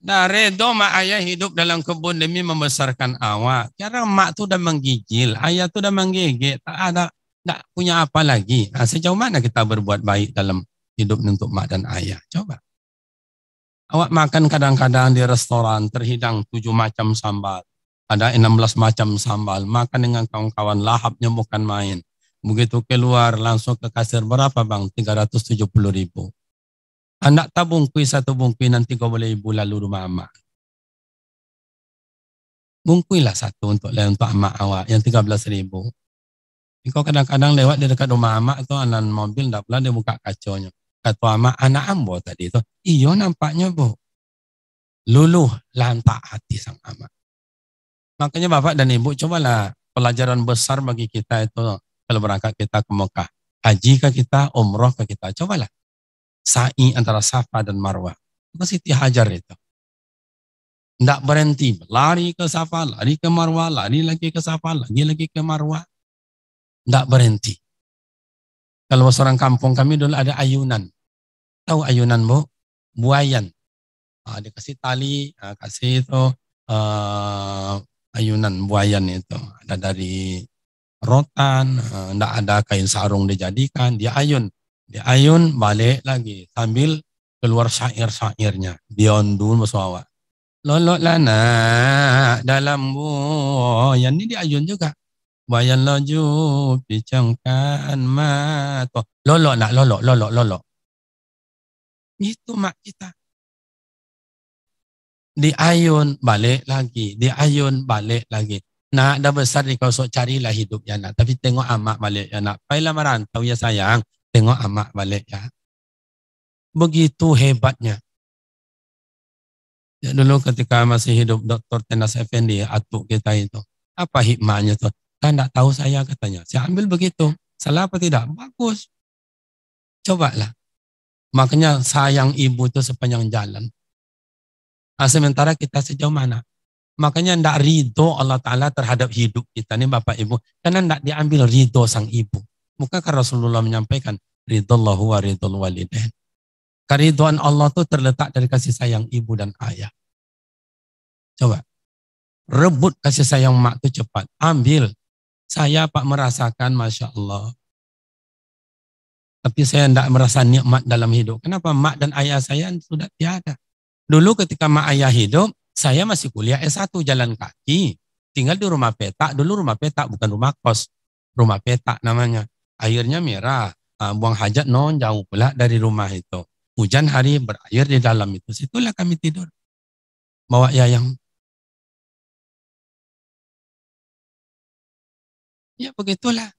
Nah, redo mak ayah hidup dalam kebun demi membesarkan awak. Karena mak tu dah menggigil, ayah tu dah menggigit, tak punya apa lagi. Nah, sejauh mana kita berbuat baik dalam hidup untuk mak dan ayah? Coba. Awak makan kadang-kadang di restoran terhidang 7 macam sambal. Ada 16 macam sambal. Makan dengan kawan-kawan, lahapnya bukan main. Begitu keluar langsung ke kasir, berapa bang? 370.000. Anak tak bungkui 1 bungkui, nanti kau boleh ibu lalu rumah amak. Bungkuilah 1 untuk amak awak yang 13.000. Kau kadang-kadang lewat di dekat rumah amak tu anak mobil, tak pula dia buka kacanya. Kata amak, anak ambo tadi tu. Iyo nampaknya bu. Luluh lantak hati sang amak. Makanya bapak dan ibu cobalah pelajaran besar bagi kita itu kalau berangkat kita ke Mekah. Haji ke kita, umroh ke kita. Cobalah. Sa'i antara Safa dan Marwah. Ke Siti Hajar itu. Tidak berhenti. Lari ke Safa, lari ke Marwah, lari lagi ke Safa, lagi ke Marwah. Tidak berhenti. Kalau seorang kampung kami dulu ada ayunan. Tahu ayunan, Bu? Buayan. Dikasih tali, kasih itu ayunan buayan itu. Ada dari rotan, tidak ada kain sarung dijadikan, dia ayun balik lagi sambil keluar syair-syairnya. Biondun musawak. Lolok lana dalam buayan ini diayun juga. Buayan laju picangkan mata. Lolok. Itu mak kita. Diayun balik lagi, Nak dah besar ni kau sok carilah hidup ya nak. Tapi tengok amak balik ya nak. Pailah merantau ya sayang. Tengok amak balik ya. Begitu hebatnya. Ya, dulu ketika masih hidup Dr. Tenas Effendi, atuk kita itu. Apa hikmahnya tu? Kan tak tahu saya katanya. Saya ambil begitu. Salah apa tidak? Bagus. Cobalah. Makanya sayang ibu itu sepanjang jalan. Sementara kita sejauh mana? Makanya tidak ridho Allah Ta'ala terhadap hidup kita ni Bapak Ibu. Karena tidak diambil ridho sang ibu. Bukankah Rasulullah menyampaikan ridhollahu wa ridhol walidain. Keridhaan Allah itu terletak dari kasih sayang ibu dan ayah. Coba. Rebut kasih sayang mak itu cepat. Ambil. Saya Pak merasakan Masya Allah. Tapi saya tidak merasa nikmat dalam hidup. Kenapa? Mak dan ayah saya sudah tiada. Dulu ketika mak ayah hidup, saya masih kuliah S1 jalan kaki. Tinggal di rumah petak. Dulu rumah petak bukan rumah kos. Rumah petak namanya. Airnya merah. Buang hajat non jauh pula dari rumah itu. Hujan hari berair di dalam itu. Situlah kami tidur. Bawa yayang. Ya begitulah.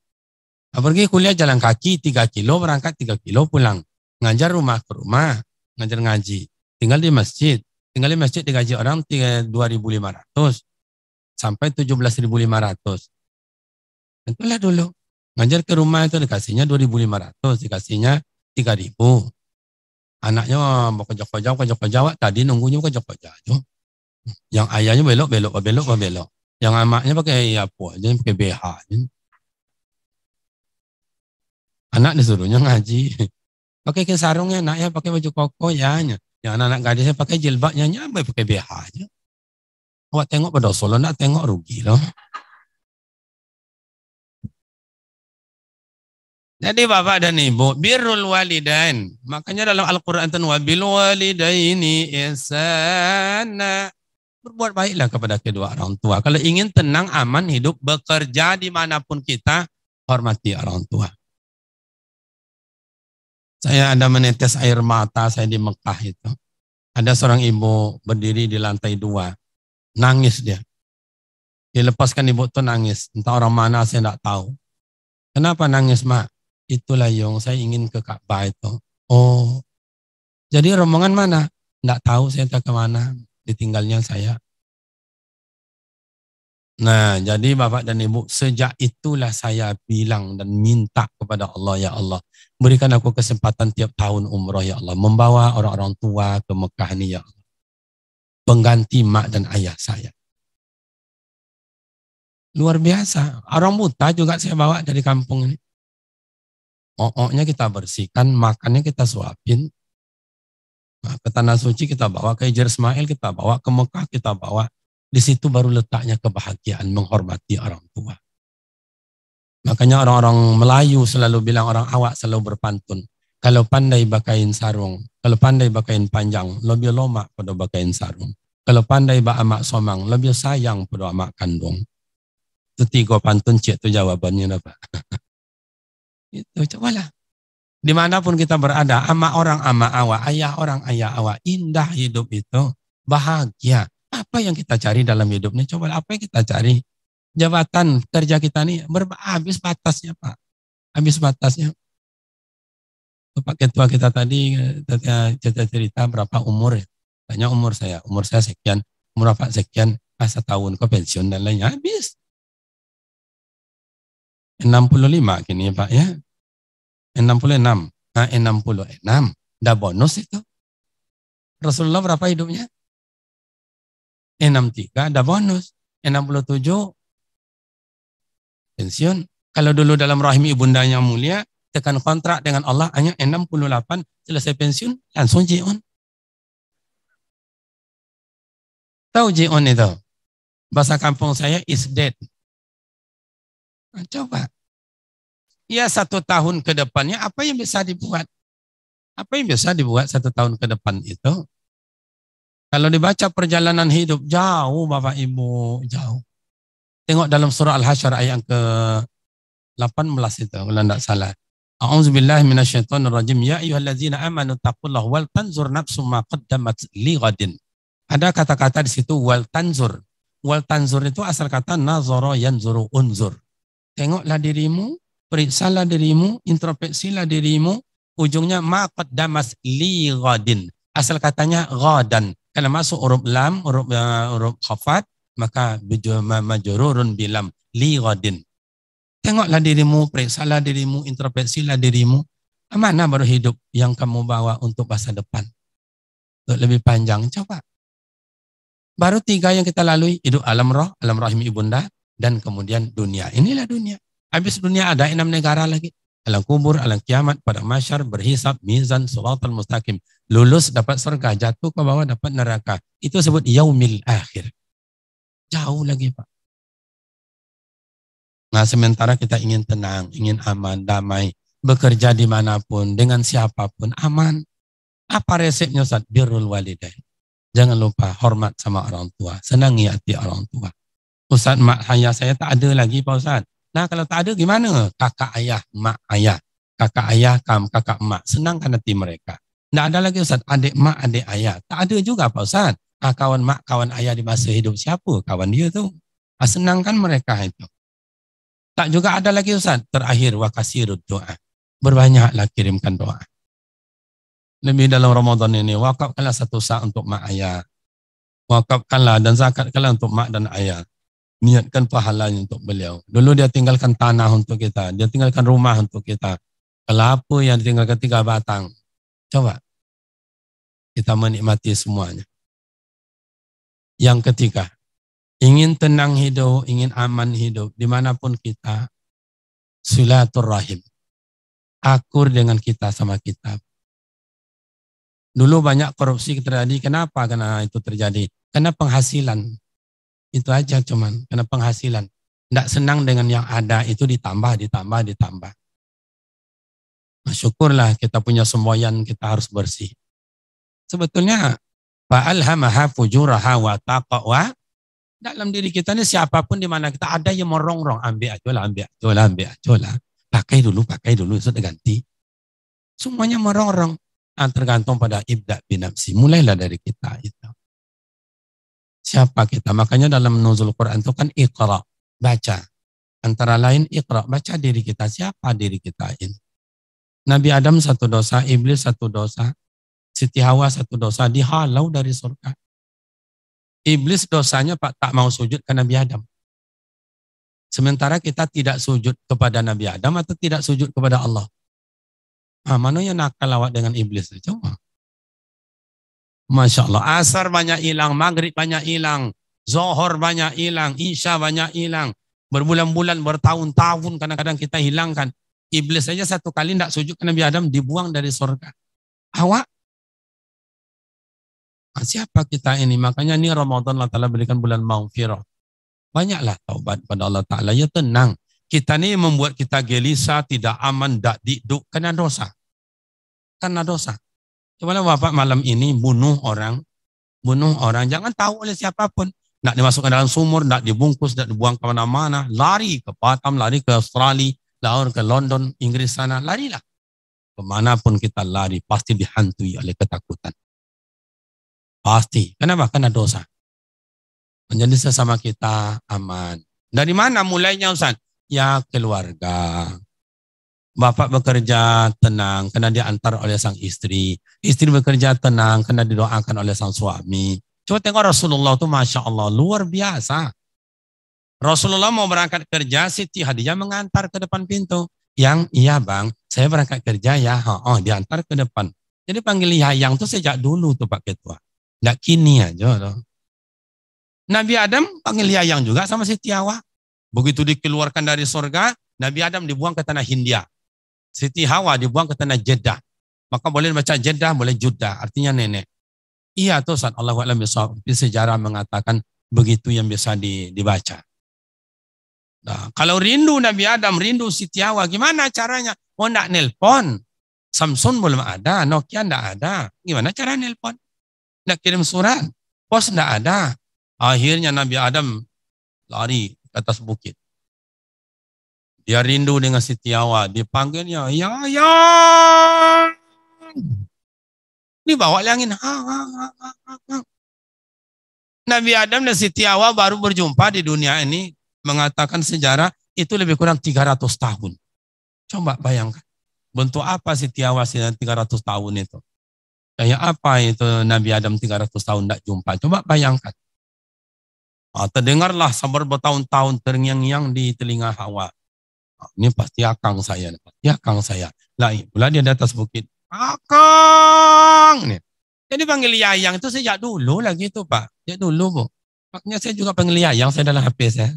Pergi kuliah jalan kaki 3 kilo, berangkat 3 kilo pulang. Ngajar rumah ke rumah. Ngajar ngaji. Tinggal di masjid. Tinggal di masjid digaji orang 2.500 sampai 17.500. Itulah dulu. Ngajar ke rumah itu dikasihnya 2.500, dikasihnya 3.000. Anaknya kejok-kejok, tadi nunggunya kejok-kejok. Yang ayahnya belok. Yang amaknya pakai apa aja, pakai BH. Anak disuruhnya ngaji. Pakai sarungnya, anaknya pakai baju koko ya. Yang anak-anak gadisnya pakai jilbabnya, nyampe pakai BH aja. Awak tengok pada solo, nak tengok rugi loh. Jadi bapak dan ibu, birrul walidain. Makanya dalam Al-Quran itu, wabil walidaini ihsana. Berbuat baiklah kepada kedua orang tua. Kalau ingin tenang, aman hidup, bekerja dimanapun kita, hormati orang tua. Saya ada menetes air mata saya di Mekah itu. Ada seorang ibu berdiri di lantai 2. Nangis dia. Dilepaskan ibu itu nangis. Entah orang mana saya tidak tahu. Kenapa nangis, Mak? Itulah yang saya ingin ke Ka'bah itu. Oh. Jadi rombongan mana? Tidak tahu saya ke mana. Ditinggalnya saya. Nah, jadi Bapak dan Ibu, sejak itulah saya bilang dan minta kepada Allah, ya Allah, berikan aku kesempatan tiap tahun umrah, ya Allah, membawa orang-orang tua ke Mekah ini, ya Allah. Pengganti mak dan ayah saya. Luar biasa. Orang buta juga saya bawa dari kampung ini. O'oknya kita bersihkan, makannya kita suapin. Nah, ke Tanah Suci kita bawa, ke Hijr Ismail kita bawa, ke Mekah kita bawa. Di situ baru letaknya kebahagiaan menghormati orang tua. Makanya orang-orang Melayu selalu bilang, orang awak selalu berpantun. Kalau pandai bakain sarung, kalau pandai bakain panjang, lebih lomak pada bakain sarung. Kalau pandai ba amak somang, lebih sayang pada amak kandung. Itu 3 pantun, cik itu jawabannya, Pak. Itu cobalah. Dimanapun kita berada, ama orang ama awak, ayah orang ayah awak, indah hidup itu, bahagia. Apa yang kita cari dalam hidup ini? Coba apa yang kita cari? Jabatan kerja kita ini habis batasnya, Pak. Habis batasnya. Pak Ketua kita tadi cerita berapa umur ya? Tanya umur saya sekian, umur Pak sekian, 1 tahun ke pensiun dan lainnya habis. 65 kini Pak ya. 66. Nah, 66. Dah bonus itu. Rasulullah berapa hidupnya? 63, ada bonus. 67, pensiun. Kalau dulu dalam rahim ibundanya mulia, tekan kontrak dengan Allah hanya 68, selesai pensiun, langsung ji'un. Tahu ji'un itu? Bahasa kampung saya is dead. Nah, coba. Ya 1 tahun ke depannya, apa yang bisa dibuat? Apa yang bisa dibuat 1 tahun ke depan itu? Kalau dibaca perjalanan hidup, jauh Bapak Ibu, jauh. Tengok dalam surah Al-Hasyr ayat ke-18 itu, kalau tidak salah. A'udzubillahi minasyaitonirrajim. Ya ayyuhallazina amanu taqullaha wal tanzur nafsum ma qaddamat lighadin. Ada kata-kata di situ wal tanzur. Wal tanzur itu asal kata nazara yanzuru unzur. Tengoklah dirimu, periksalah dirimu, introspeksilah dirimu. Ujungnya ma qaddamat lighadin. Asal katanya ghadan. Kalau masuk huruf lam, huruf khafat, maka majrurun bilam lighadin. Tengoklah dirimu, periksalah dirimu, introspeksilah dirimu. Mana baru hidup yang kamu bawa untuk masa depan? Untuk lebih panjang, coba. Baru 3 yang kita lalui, hidup alam roh, alam rahim ibunda, dan kemudian dunia. Inilah dunia. Habis dunia ada 6 negara lagi. Alam kubur, alam kiamat, pada masyar, berhisab, mizan, siratal mustaqim. Lulus dapat surga, jatuh ke bawah dapat neraka. Itu sebut yaumil akhir. Jauh lagi Pak. Nah sementara kita ingin tenang, ingin aman, damai. Bekerja dimanapun, dengan siapapun, aman. Apa resepnya Ustaz? Birrul walidain. Jangan lupa hormat sama orang tua. Senangi hati orang tua. Ustaz, mak ayah saya tak ada lagi Pak Ustaz. Nah kalau tak ada gimana? Kakak ayah, mak ayah. Kakak ayah, kakak emak. Senangkan hati mereka. Tidak ada lagi Ustaz, adik mak, adik ayah. Tak ada juga Pak Ustaz. Kawan mak, kawan ayah di masa hidup siapa? Kawan dia tu. Senangkan mereka itu. Tak juga ada lagi Ustaz. Terakhir, wa kasirud doa. Berbanyaklah kirimkan doa. Lebih dalam Ramadan ini, wakafkanlah 1 saat untuk mak ayah. Wakafkanlah dan zakatkanlah untuk mak dan ayah. Niatkan pahalanya untuk beliau. Dulu dia tinggalkan tanah untuk kita. Dia tinggalkan rumah untuk kita. Kelapa yang ditinggalkan 3 batang. Coba. Kita menikmati semuanya. Yang ketiga. Ingin tenang hidup, ingin aman hidup. Dimanapun kita. Silaturrahim. Akur dengan kita sama kita. Dulu banyak korupsi terjadi. Kenapa karena itu terjadi? Karena penghasilan. Itu aja cuman, karena penghasilan. Tidak senang dengan yang ada, itu ditambah. Nah, syukurlah kita punya semboyan, kita harus bersih. Sebetulnya, fa'alhamaha fujuraha wa taqwa. Dalam diri kita ini siapapun di mana kita ada yang merongrong, ambil aja. Pakai dulu, sudah ganti. Semuanya merongrong. Nah, tergantung pada ibda binafsi. Mulailah dari kita itu. Siapa kita? Makanya dalam nuzul Quran itu kan iqra, baca. Antara lain iqra, baca diri kita. Siapa diri kita ini? Nabi Adam 1 dosa, Iblis 1 dosa, Siti Hawa 1 dosa, dihalau dari surga. Iblis dosanya Pak tak mau sujud ke Nabi Adam. Sementara kita tidak sujud kepada Nabi Adam atau tidak sujud kepada Allah. Nah, mana yang nakal awak dengan Iblis? Coba. Masya Allah, asar banyak hilang, maghrib banyak hilang, zohor banyak hilang, isya banyak hilang, berbulan-bulan, bertahun-tahun kadang-kadang kita hilangkan. Iblis saja 1 kali tidak sujud ke Nabi Adam, dibuang dari surga. Awak? Nah, siapa kita ini? Makanya ini Ramadan Allah Ta'ala berikan bulan maghfirah. Banyaklah taubat pada Allah Ta'ala, ya tenang. Kita ini membuat kita gelisah, tidak aman, tidak diduk, karena dosa. Karena dosa. Coba Bapak malam ini bunuh orang, jangan tahu oleh siapapun. Nak dimasukkan dalam sumur, nak dibungkus, nak dibuang ke mana-mana, lari ke Batam, lari ke Australia, lari ke London, Inggris sana, larilah. Kemanapun kita lari, pasti dihantui oleh ketakutan. Pasti. Kenapa? Karena dosa. Menjadi sesama kita aman. Dari mana mulainya Ustaz? Ya keluarga. Bapak bekerja tenang karena diantar oleh sang istri. Istri bekerja tenang karena didoakan oleh sang suami. Coba tengok Rasulullah itu Masya Allah luar biasa. Rasulullah mau berangkat kerja, Siti Khadijah mengantar ke depan pintu. Yang, iya bang, saya berangkat kerja ya. Oh, diantar ke depan. Jadi panggil Yayang tuh sejak dulu tuh Pak Ketua. Nggak kini aja loh. Nabi Adam panggil Yayang juga sama Siti Hawa. Begitu dikeluarkan dari surga, Nabi Adam dibuang ke tanah Hindia. Siti Hawa dibuang ke tanah Jeddah. Maka boleh baca Jeddah, boleh Judah, artinya nenek. Iya tuh saat Allahu a'lam bishawab. Sejarah mengatakan begitu yang bisa dibaca. Nah, kalau rindu Nabi Adam, rindu Siti Hawa, gimana caranya? Oh, nak nelpon. Samsung belum ada, Nokia enggak ada. Gimana cara nelpon? Nak kirim surat, pos enggak ada. Akhirnya Nabi Adam lari ke atas bukit. Dia rindu dengan Siti Hawa, dipanggilnya, ya. Dibawa angin. Nabi Adam dan Siti Hawa baru berjumpa di dunia ini, mengatakan sejarah itu lebih kurang 300 tahun. Coba bayangkan. Bentuk apa Siti Hawa 300 tahun itu? Kayak apa itu Nabi Adam 300 tahun tidak jumpa? Coba bayangkan. Terdengarlah sabar bertahun-tahun terngiang-ngiang di telinga Hawa. Ini pasti akang saya. Pasti akang saya. Lah, pula dia di atas bukit. Akang! Jadi panggil Yayang itu sejak dulu lagi itu Pak. Sejak dulu Bu. Makanya saya juga panggil Yayang, saya dalam HP saya.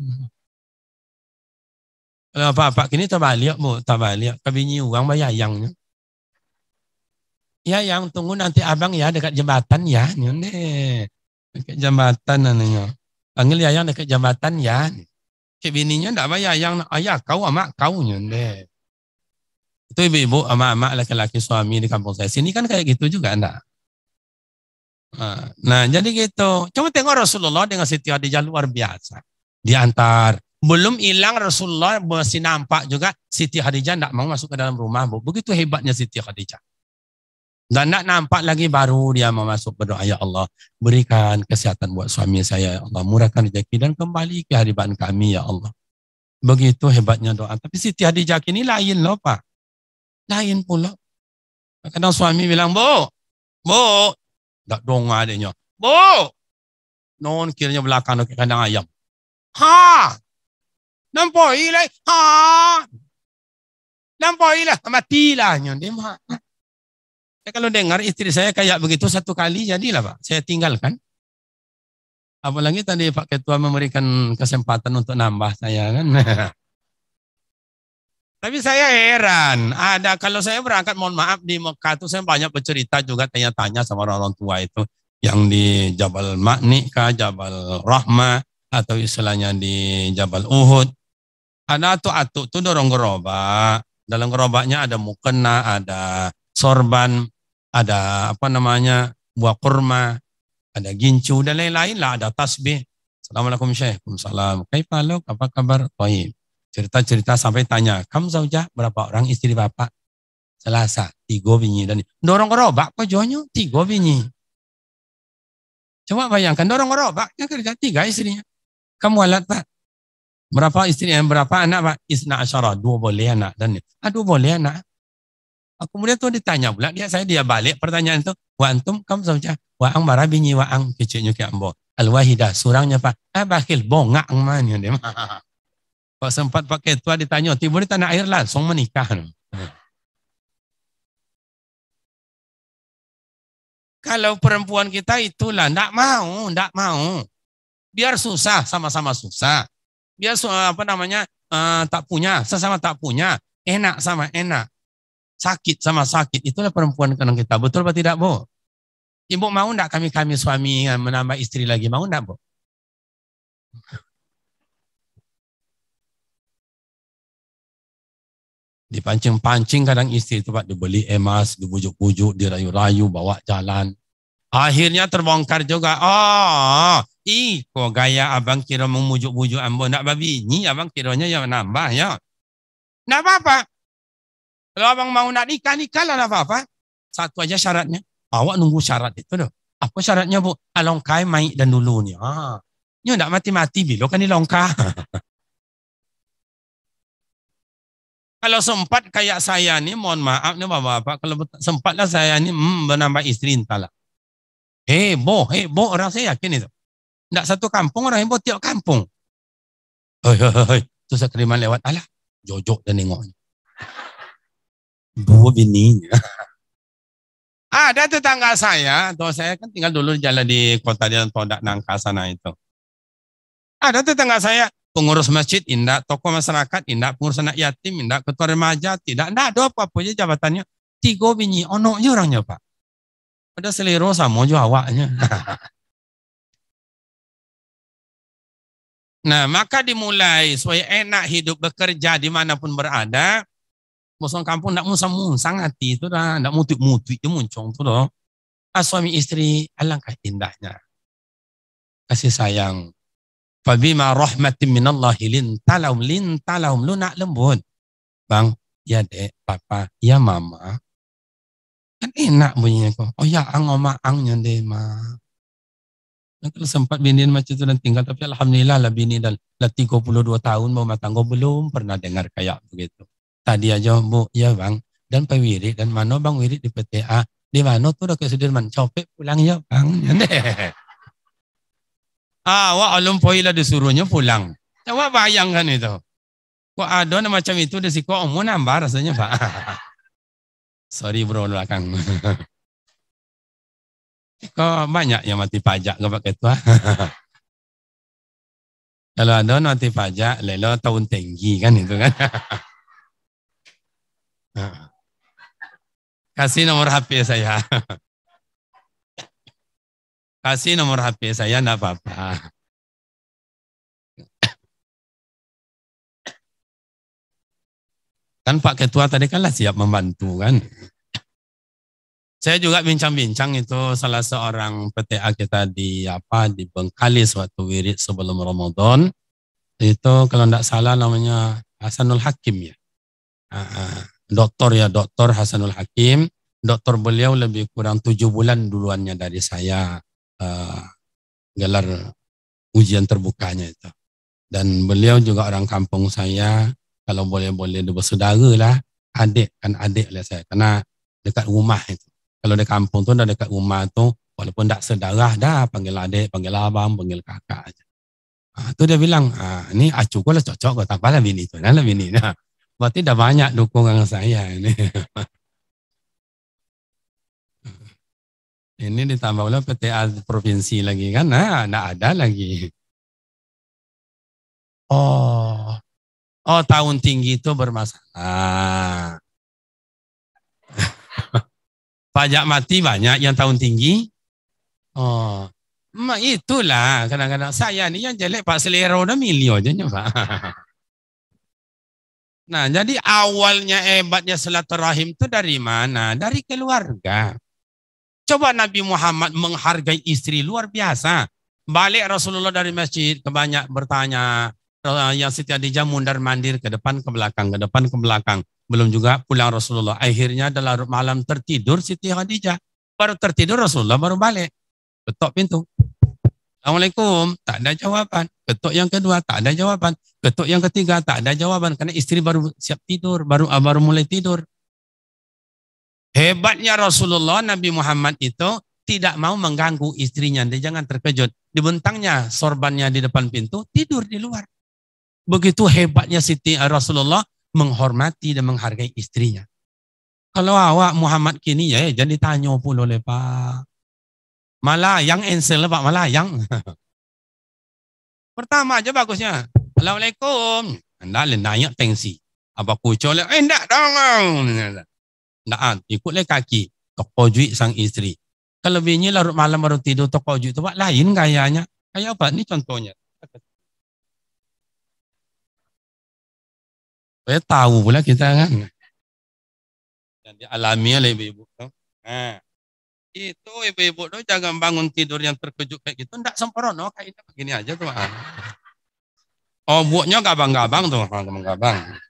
Kalau Pak kini terbalik Bu, terbalik. Kabinyi uang bayar Yayangnya. Yayang tunggu nanti abang ya dekat jembatan ya. Nih. Dekat jembatan namanya. Panggil Yayang dekat jembatan ya. Cik bininya enggak bayar Yayang. Ayah kau sama kau nih. Itu ibu-ibu ama-ama laki-laki suami di kampung saya. Sini kan kayak gitu juga enggak? Nah, jadi gitu. Coba tengok Rasulullah dengan Siti Khadijah luar biasa. Diantar. Belum hilang Rasulullah masih nampak juga Siti Khadijah enggak mau masuk ke dalam rumah. Bu. Begitu hebatnya Siti Khadijah. Dan enggak nampak lagi baru dia mau masuk berdoa, ya Allah, berikan kesehatan buat suami saya, ya Allah, murahkan rezeki dan kembali kehadiran kami, ya Allah. Begitu hebatnya doa. Tapi Siti Khadijah ini lain loh Pak. Lain pula. Kadang suami bilang, Bu, tak dong adanya. Bu, non kiranya belakang ke kandang ayam. Ha, nampak ilah. Ha, nampak ilah. Matilah dia mah. Kalau dengar istri saya kayak begitu satu kali, jadilah Pak. Saya tinggalkan. Apalagi tadi Pak Ketua memberikan kesempatan untuk nambah saya kan. Tapi saya heran, kalau saya berangkat, mohon maaf, di Mekah itu saya banyak bercerita juga, tanya-tanya sama orang tua itu, yang di Jabal Ma'ni kah, Jabal Rahmah, atau istilahnya di Jabal Uhud. Ada atuk itu dorong gerobak, dalam gerobaknya ada mukena, ada sorban, ada buah kurma, ada gincu, dan lain-lain lah, ada tasbih. Assalamualaikum Syekh, Waalaikumsalam. Kaifaluk, apa kabar? Baik. Cerita-cerita sampai tanya, kamu zaujah berapa orang istri bapak? Selasa, 3 bini. Dan dorong gerobak apa jonyo? 3 bini. Coba bayangkan, dorong gerobak, ya kerja 3 istrinya. Kamu alat Pak? Berapa istri, berapa anak Pak? Isna asyara, 2 boleh anak. Dan 2 boleh anak. Kemudian tuh ditanya pula, dia balik pertanyaan itu, wa antum, kamu zaujah? Wa ang marah bini, wa ang kecilnya ke ambo. Al-wahidah, surangnya Pak. Bakil, bongak mana dia. Pak sempat Pak Ketua ditanya, tiba di tanah air langsung menikah. Kalau perempuan kita itulah, enggak mau. Biar susah, sama-sama susah. Biar tak punya, sesama tak punya. Enak sama enak. Sakit sama sakit. Itulah perempuan kadang kita. Betul atau tidak, Bu? Ibu mau enggak kami suami menambah istri lagi? Mau enggak, Bu? Dipancing-pancing kadang istri itu Pak, dibeli emas, dibujuk-bujuk, dirayu-rayu, bawa jalan. Akhirnya terbongkar juga. Kok gaya abang kira memujuk-bujuk ambo nak babini, abang kiranya yang nambah ya. Nggak apa-apa. Kalau abang mau nak nikah lah, nggak apa-apa. Satu aja syaratnya. Awak nunggu syarat itu loh. Apa syaratnya Bu? Alongkai mai dan dulu nih. Ini enggak mati-mati bilo kan dilongkah. Kalau sempat kayak saya nih, mohon maaf nih Bapak-bapak, kalau sempatlah saya nih menambah istri entahlah. Heboh orang saya yakin itu. Enggak satu kampung orang heboh, tiap kampung. Hoi. Terus kiriman lewat. Alah, jojok dan nengoknya. Dua bininya. Ada tetangga saya, atau saya kan tinggal dulu jalan di kota dia Todak Nangka sana itu. Ada tetangga saya, pengurus masjid indak, tokoh masyarakat indak, pengurus anak yatim indak, ketua remaja tidak ada apa-apa aja jabatannya. 3 bini, onoknya orangnya Pak. Pada selero sama juga awaknya. Nah, maka dimulai supaya enak hidup bekerja dimanapun berada. Bosong kampung tidak musang-musang hati itu dah, tidak mutik-mutik itu muncung tu dah. Suami istri alangkah indahnya kasih sayang. Fabima rahmatin minallahi lintalahum lunak lembut. Bang, ya dek, papa, ya mama. Kan enak bunyinya kok. Oh ya, angnya deh ma. Dan kalau sempat bini macam itu dan tinggal, tapi alhamdulillah lah bini dah 32 tahun mau matanggo belum pernah dengar kayak begitu. Tadi aja bu, ya bang, dan Pak Wirid, dan mana bang Wirid di PTA, di mana tuh udah ke Sudirman, copet pulang ya bang. Wah alum poila disuruhnya pulang. Coba bayangkan itu. Kok ada macam itu di siko mau nambah rasanya pak. Sorry bro belakang. Kok banyak yang mati pajak ke Pak Ketua. Kalau ada mati pajak, lelo tahun tinggi kan itu kan. Kasih nomor HP saya. Kasih nomor HP saya, enggak apa-apa. Kan Pak Ketua tadi kan lah siap membantu kan. Saya juga bincang-bincang itu salah seorang PTA kita di Bengkalis waktu wirid sebelum Ramadan. Itu kalau enggak salah namanya Hasanul Hakim ya. Doktor Hasanul Hakim. Doktor beliau lebih kurang 7 bulan duluannya dari saya gelar ujian terbukanya itu. Dan beliau juga orang kampung saya, kalau boleh bersaudara lah, adik lah saya, karena dekat rumah itu. Kalau di kampung tu, dekat rumah tu, walaupun tak sedarah dah, panggil adik, panggil abang, panggil kakak aja. Tu dia bilang, ni acu ko lah cocok, tak apalah bini tu, lah bini. Berarti dah banyak dukungan saya ini. Ini ditambah oleh PTA provinsi lagi kan, tidak ada lagi. Oh, tahun tinggi itu bermasalah. Pajak mati banyak yang tahun tinggi. Oh, itulah kadang-kadang saya ni yang jelek Pak Selero dah milio aja Pak. Nah, jadi awalnya hebatnya silaturahim itu dari mana? Dari keluarga. Coba Nabi Muhammad menghargai istri luar biasa. Balik Rasulullah dari masjid, kebanyak bertanya. Yang Siti Khadijah mundar mandir ke depan ke belakang, ke depan ke belakang. Belum juga pulang Rasulullah. Akhirnya adalah malam tertidur Siti Khadijah. Baru tertidur Rasulullah baru balik. Ketok pintu. Assalamualaikum, tak ada jawaban. Ketuk yang kedua, tak ada jawaban. Ketuk yang ketiga, tak ada jawaban. Karena istri baru siap tidur, baru mulai tidur. Hebatnya Rasulullah, Nabi Muhammad itu tidak mau mengganggu istrinya. Dia jangan terkejut. Dibentangnya sorbannya di depan pintu, tidur di luar. Begitu hebatnya Siti Rasulullah menghormati dan menghargai istrinya. Kalau awak Muhammad kini ya, jadi tanya pula oleh Pak. Malayang ensel Pak, malayang. Pertama aja bagusnya. Assalamualaikum. Anda naik tensi. Apa kucol? Enggak dong. Enggak, ikutlah kaki. Tokojui sang istri. Kalau bini larut malam baru tidur tokojui itu Pak, lain gayanya. Kayak apa? Ini contohnya. Saya tahu pula kita kan. Yang dialami oleh ibu-ibu. Nah, itu ibu-ibu tuh jangan bangun tidur yang terkejut kayak gitu. Enggak sempurna, kayaknya begini aja tuh. Oh, buatnya gabang-gabang tuh, gabang-gabang.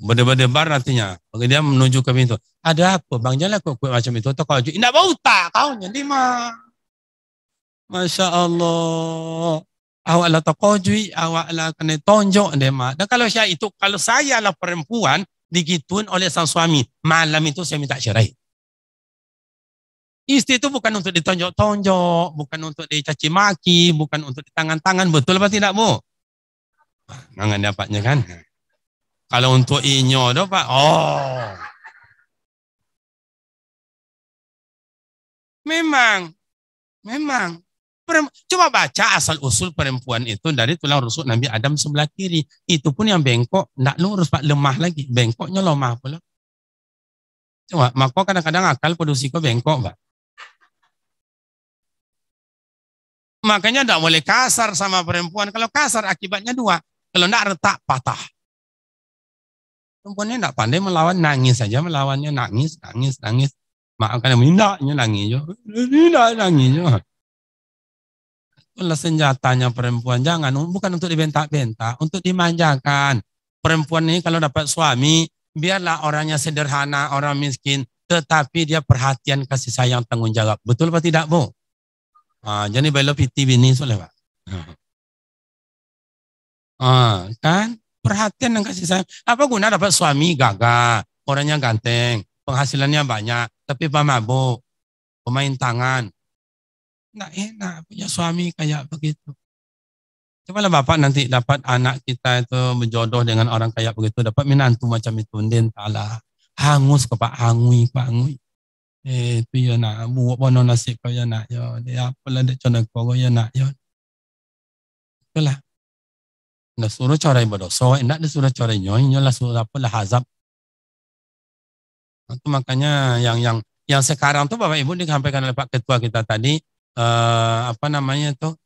Berdebar-debar nantinya. Bagi dia menuju ke pintu. Ada apa? Bang jalan kok macam itu. Terkejut. Enggak bau tak kau jadi mah. Masya Allah. Awak lah terkejut, awak lah kena tonjok dia mah. Dan kalau saya lah perempuan digituin oleh sang suami, malam itu saya minta cerai. Istri itu bukan untuk ditonjok-tonjok, bukan untuk dicaci maki, bukan untuk di tangan-tangan. Betul apa tidak, Bu? Jangan dapatnya kan? Kalau untuk inyo doh, Pak. Oh. Memang. Coba baca asal-usul perempuan itu dari tulang rusuk Nabi Adam sebelah kiri. Itu pun yang bengkok, tidak lurus, Pak, lemah lagi. Bengkoknya lemah pula. Coba, maka kadang-kadang akal produksi kok bengkok, Pak. Makanya tidak boleh kasar sama perempuan. Kalau kasar akibatnya dua. Kalau tidak retak, patah. Perempuannya tidak pandai melawan, nangis saja melawannya, nangis. Maafkan mindaknya nangis. Tidak nangis. Itulah senjatanya perempuan. Jangan, bukan untuk dibentak-bentak, untuk dimanjakan. Perempuan ini kalau dapat suami, biarlah orangnya sederhana, orang miskin, tetapi dia perhatian, kasih sayang, tanggung jawab. Betul apa tidak, Bu? Jadi belok piti bini soalnya, Pak. Kan perhatian dan kasih sayang. Apa guna dapat suami gagah, orangnya ganteng, penghasilannya banyak, tapi pemabuk, pemain tangan. Nggak enak punya suami kayak begitu. Cobalah Bapak nanti dapat anak kita itu berjodoh dengan orang kayak begitu, dapat menantu macam itu, den ta'ala. Hangus ke Pak, hangui. Itu ya nak, buat bono nasib kau ya nak, ya. Dia apalah dia contoh kau ya nak, ya. Itulah. Nak suruh corai berdosa, nak dia suruh corai nyonya lah, suruh apalah hazab. Itu makanya yang sekarang tuh Bapak Ibu disampaikan oleh Pak Ketua kita tadi,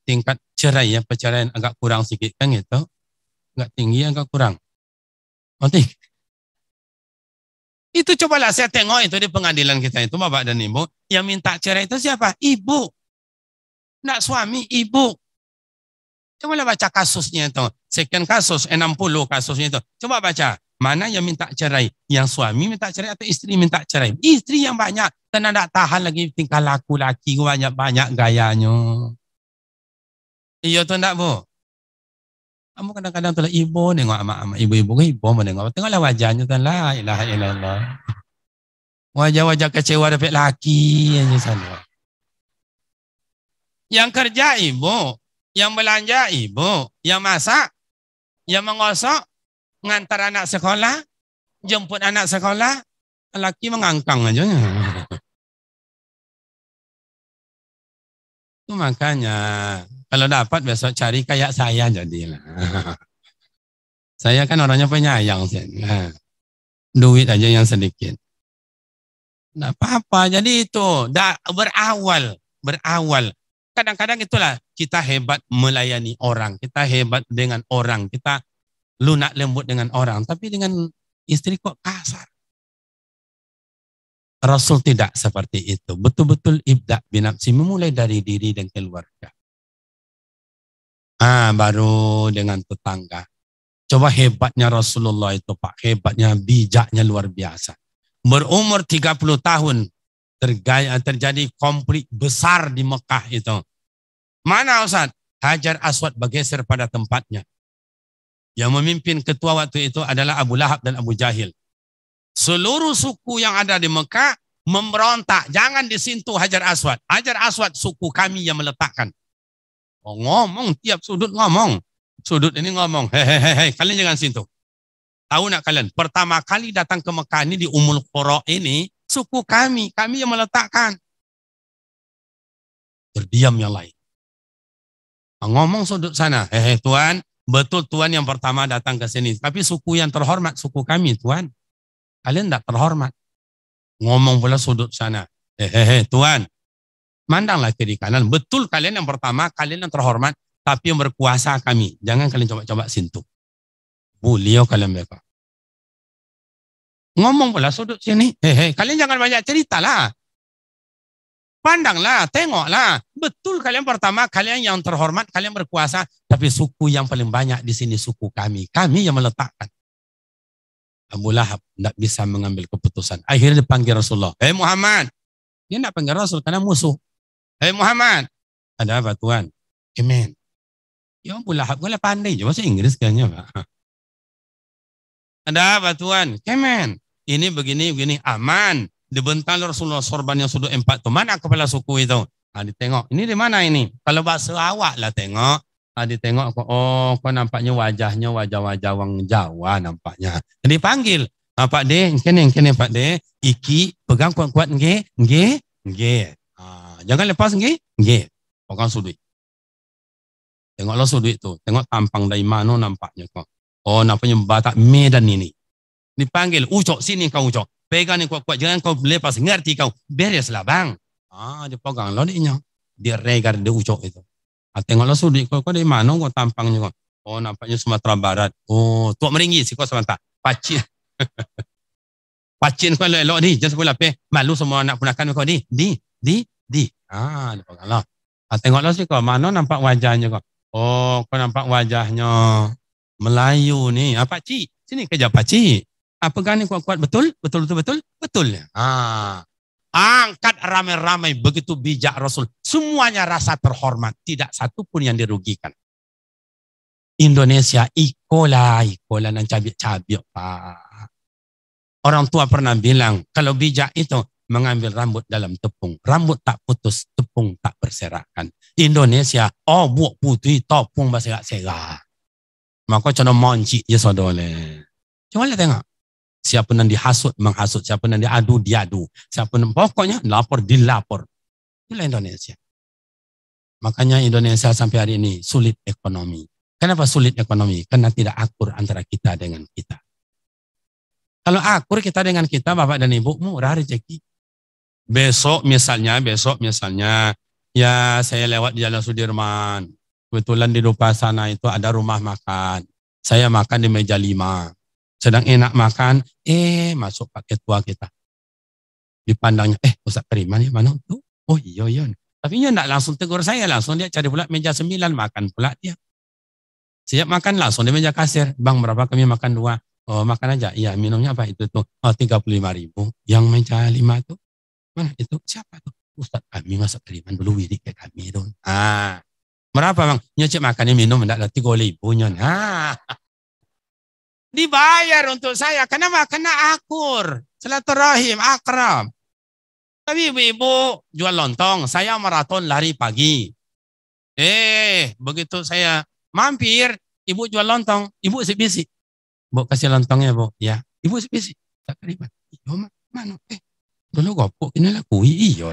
tingkat cerai ya, perceraian agak kurang sedikit kan gitu, agak tinggi agak kurang. Nanti itu cobalah saya tengok itu di pengadilan kita itu Bapak dan Ibu yang minta cerai itu siapa? Ibu, nak suami ibu. Cobalah baca kasusnya itu, sekian kasus 60 kasusnya itu. Coba baca mana yang minta cerai, yang suami minta cerai atau istri minta cerai? Istri yang banyak. Karena tidak tahan lagi tingkah laku laki banyak gayanya. Iya tuh enggak, Bu? Kamu kadang-kadang tuh ibu nengok ama ibu-ibu menengok. Tengoklah wajahnya tuh, la ilaha illallah. Wajah-wajah kecewa dapat laki aja sana. Yang kerja ibu, yang belanja ibu, yang masak, yang mengosok, ngantar anak sekolah, jemput anak sekolah, laki mengangkang aja. Itu makanya kalau dapat besok cari kayak saya jadilah. Saya kan orangnya penyayang. Duit aja yang sedikit. Nggak apa-apa. Jadi itu berawal. Kadang-kadang itulah kita hebat melayani orang. Kita hebat dengan orang. Kita lunak lembut dengan orang. Tapi dengan istri kok kasar. Rasul tidak seperti itu. Betul-betul ibda' binafsi, memulai dari diri dan keluarga. Baru dengan tetangga. Coba hebatnya Rasulullah itu, Pak. Hebatnya, bijaknya luar biasa. Berumur 30 tahun terjadi konflik besar di Mekah itu. Mana Ustaz? Hajar Aswad bergeser pada tempatnya. Yang memimpin ketua waktu itu adalah Abu Lahab dan Abu Jahil. Seluruh suku yang ada di Mekah memberontak, jangan disentuh Hajar Aswad. Hajar Aswad suku kami yang meletakkan. Ngomong tiap sudut ngomong. Sudut ini ngomong, hehehe, kalian jangan sentuh. Tahu nak kalian, pertama kali datang ke Mekah ini di Ummul Qura ini, suku kami yang meletakkan. Terdiam yang lain. Ngomong sudut sana, Tuan, betul Tuan yang pertama datang ke sini. Tapi suku yang terhormat, suku kami Tuan. Kalian tidak terhormat. Ngomong pula sudut sana. Tuan. Mandanglah kiri kanan. Betul kalian yang pertama, kalian yang terhormat. Tapi yang berkuasa kami. Jangan kalian coba-coba sentuh. Beliau kalian mereka. Ngomong pula sudut sini. Kalian jangan banyak cerita lah. Pandanglah, tengoklah. Betul kalian pertama, kalian yang terhormat, kalian berkuasa. Tapi suku yang paling banyak di sini suku kami. Kami yang meletakkan. Abu Lahab tidak bisa mengambil keputusan. Akhirnya dipanggil Rasulullah. Muhammad. Dia tidak panggil Rasul karena musuh. Muhammad. Ada apa Tuan? Amen. Ya Abu Lahab, gue pandai je bahasa Inggris kayaknya Pak. Ada apa Tuan? Amen. Ini begini. Aman. Dibental Rasulullah sorban yang sudut 4 tu. Mana kepala suku itu? Ditengok. Ini di mana ini? Kalau bahasa awak lah tengok. Ditengok. Oh, kok nampaknya wajahnya wajah-wajah orang Jawa nampaknya. Jadi panggil. Pak De, kene Pak De. Iki pegang kuat-kuat nge. Jangan lepas nge. Pegang sudut. Tengoklah sudut itu. Tengok tampang dari mana nampaknya kok. Oh, nampaknya Batak Medan ini. Dipanggil. Ucok, sini kau ucok. Pegang ni kuat-kuat, jangan kau lepas, ngerti kau. Bereslah bang. Dia pegang lah dia. Dia regar, dia ucok itu. Tengoklah sudut, kau dari mana kau tampangnya kau. Oh, nampaknya Sumatera Barat. Oh, Tuak Meringgi, si kau sebentar. Pacin. Pacin kau elok ni, jangan sebelah pe. Malu semua anak punakan kau ni. Di. Dia pegang lah. Tengoklah si kau, mana nampak wajahnya kau. Oh, kau nampak wajahnya Melayu ni. Pakcik, sini kerja pakcik. Pegang ni kuat-kuat betul? Betul. Angkat ramai-ramai begitu bijak Rasul. Semuanya rasa terhormat. Tidak satu pun yang dirugikan. Indonesia ikola dan cabik-cabik Pak. Orang tua pernah bilang, kalau bijak itu mengambil rambut dalam tepung. Rambut tak putus, tepung tak berserakan. Indonesia, buat putih, topung berserak-serak. Maka contoh monci, ya saudara. Coba lihat tengok. Siapa yang dihasut, menghasut. Siapa yang diadu, diadu. Siapa yang pokoknya lapor, dilapor. Itulah Indonesia. Makanya Indonesia sampai hari ini sulit ekonomi. Kenapa sulit ekonomi? Karena tidak akur antara kita dengan kita. Kalau akur kita dengan kita, Bapak dan Ibu, murah rezeki. Besok misalnya, ya saya lewat di Jalan Sudirman. Kebetulan di depan sana itu ada rumah makan. Saya makan di meja 5. Sedang enak makan, masuk Pak Ketua kita. Dipandangnya, Ustaz Kariman ni mana tu? Oh iya. Tapi dia tak langsung tegur saya, langsung dia cari pula meja 9, makan pula dia. Siap makan langsung di meja kasir. Bang, berapa kami makan 2? Oh, makan aja. Iya, minumnya apa itu tuh? Oh, 35.000. Yang meja 5 tuh? Mana itu? Siapa tuh? Ustaz kami Ustaz Kariman dulu widik ke kami tu. Berapa bang? Nyecik makannya minum enggak ada 3.000 nyon. Dibayar untuk saya karena akur, silaturahim, akrab. Tapi ibu-ibu jual lontong, saya maraton lari pagi. Begitu saya mampir, ibu jual lontong, ibu bisik. Bu kasih lontongnya bu, ya. Ibu bisik. Tak terima. Iyo mana? Dulu gopok ini lah kui iyo.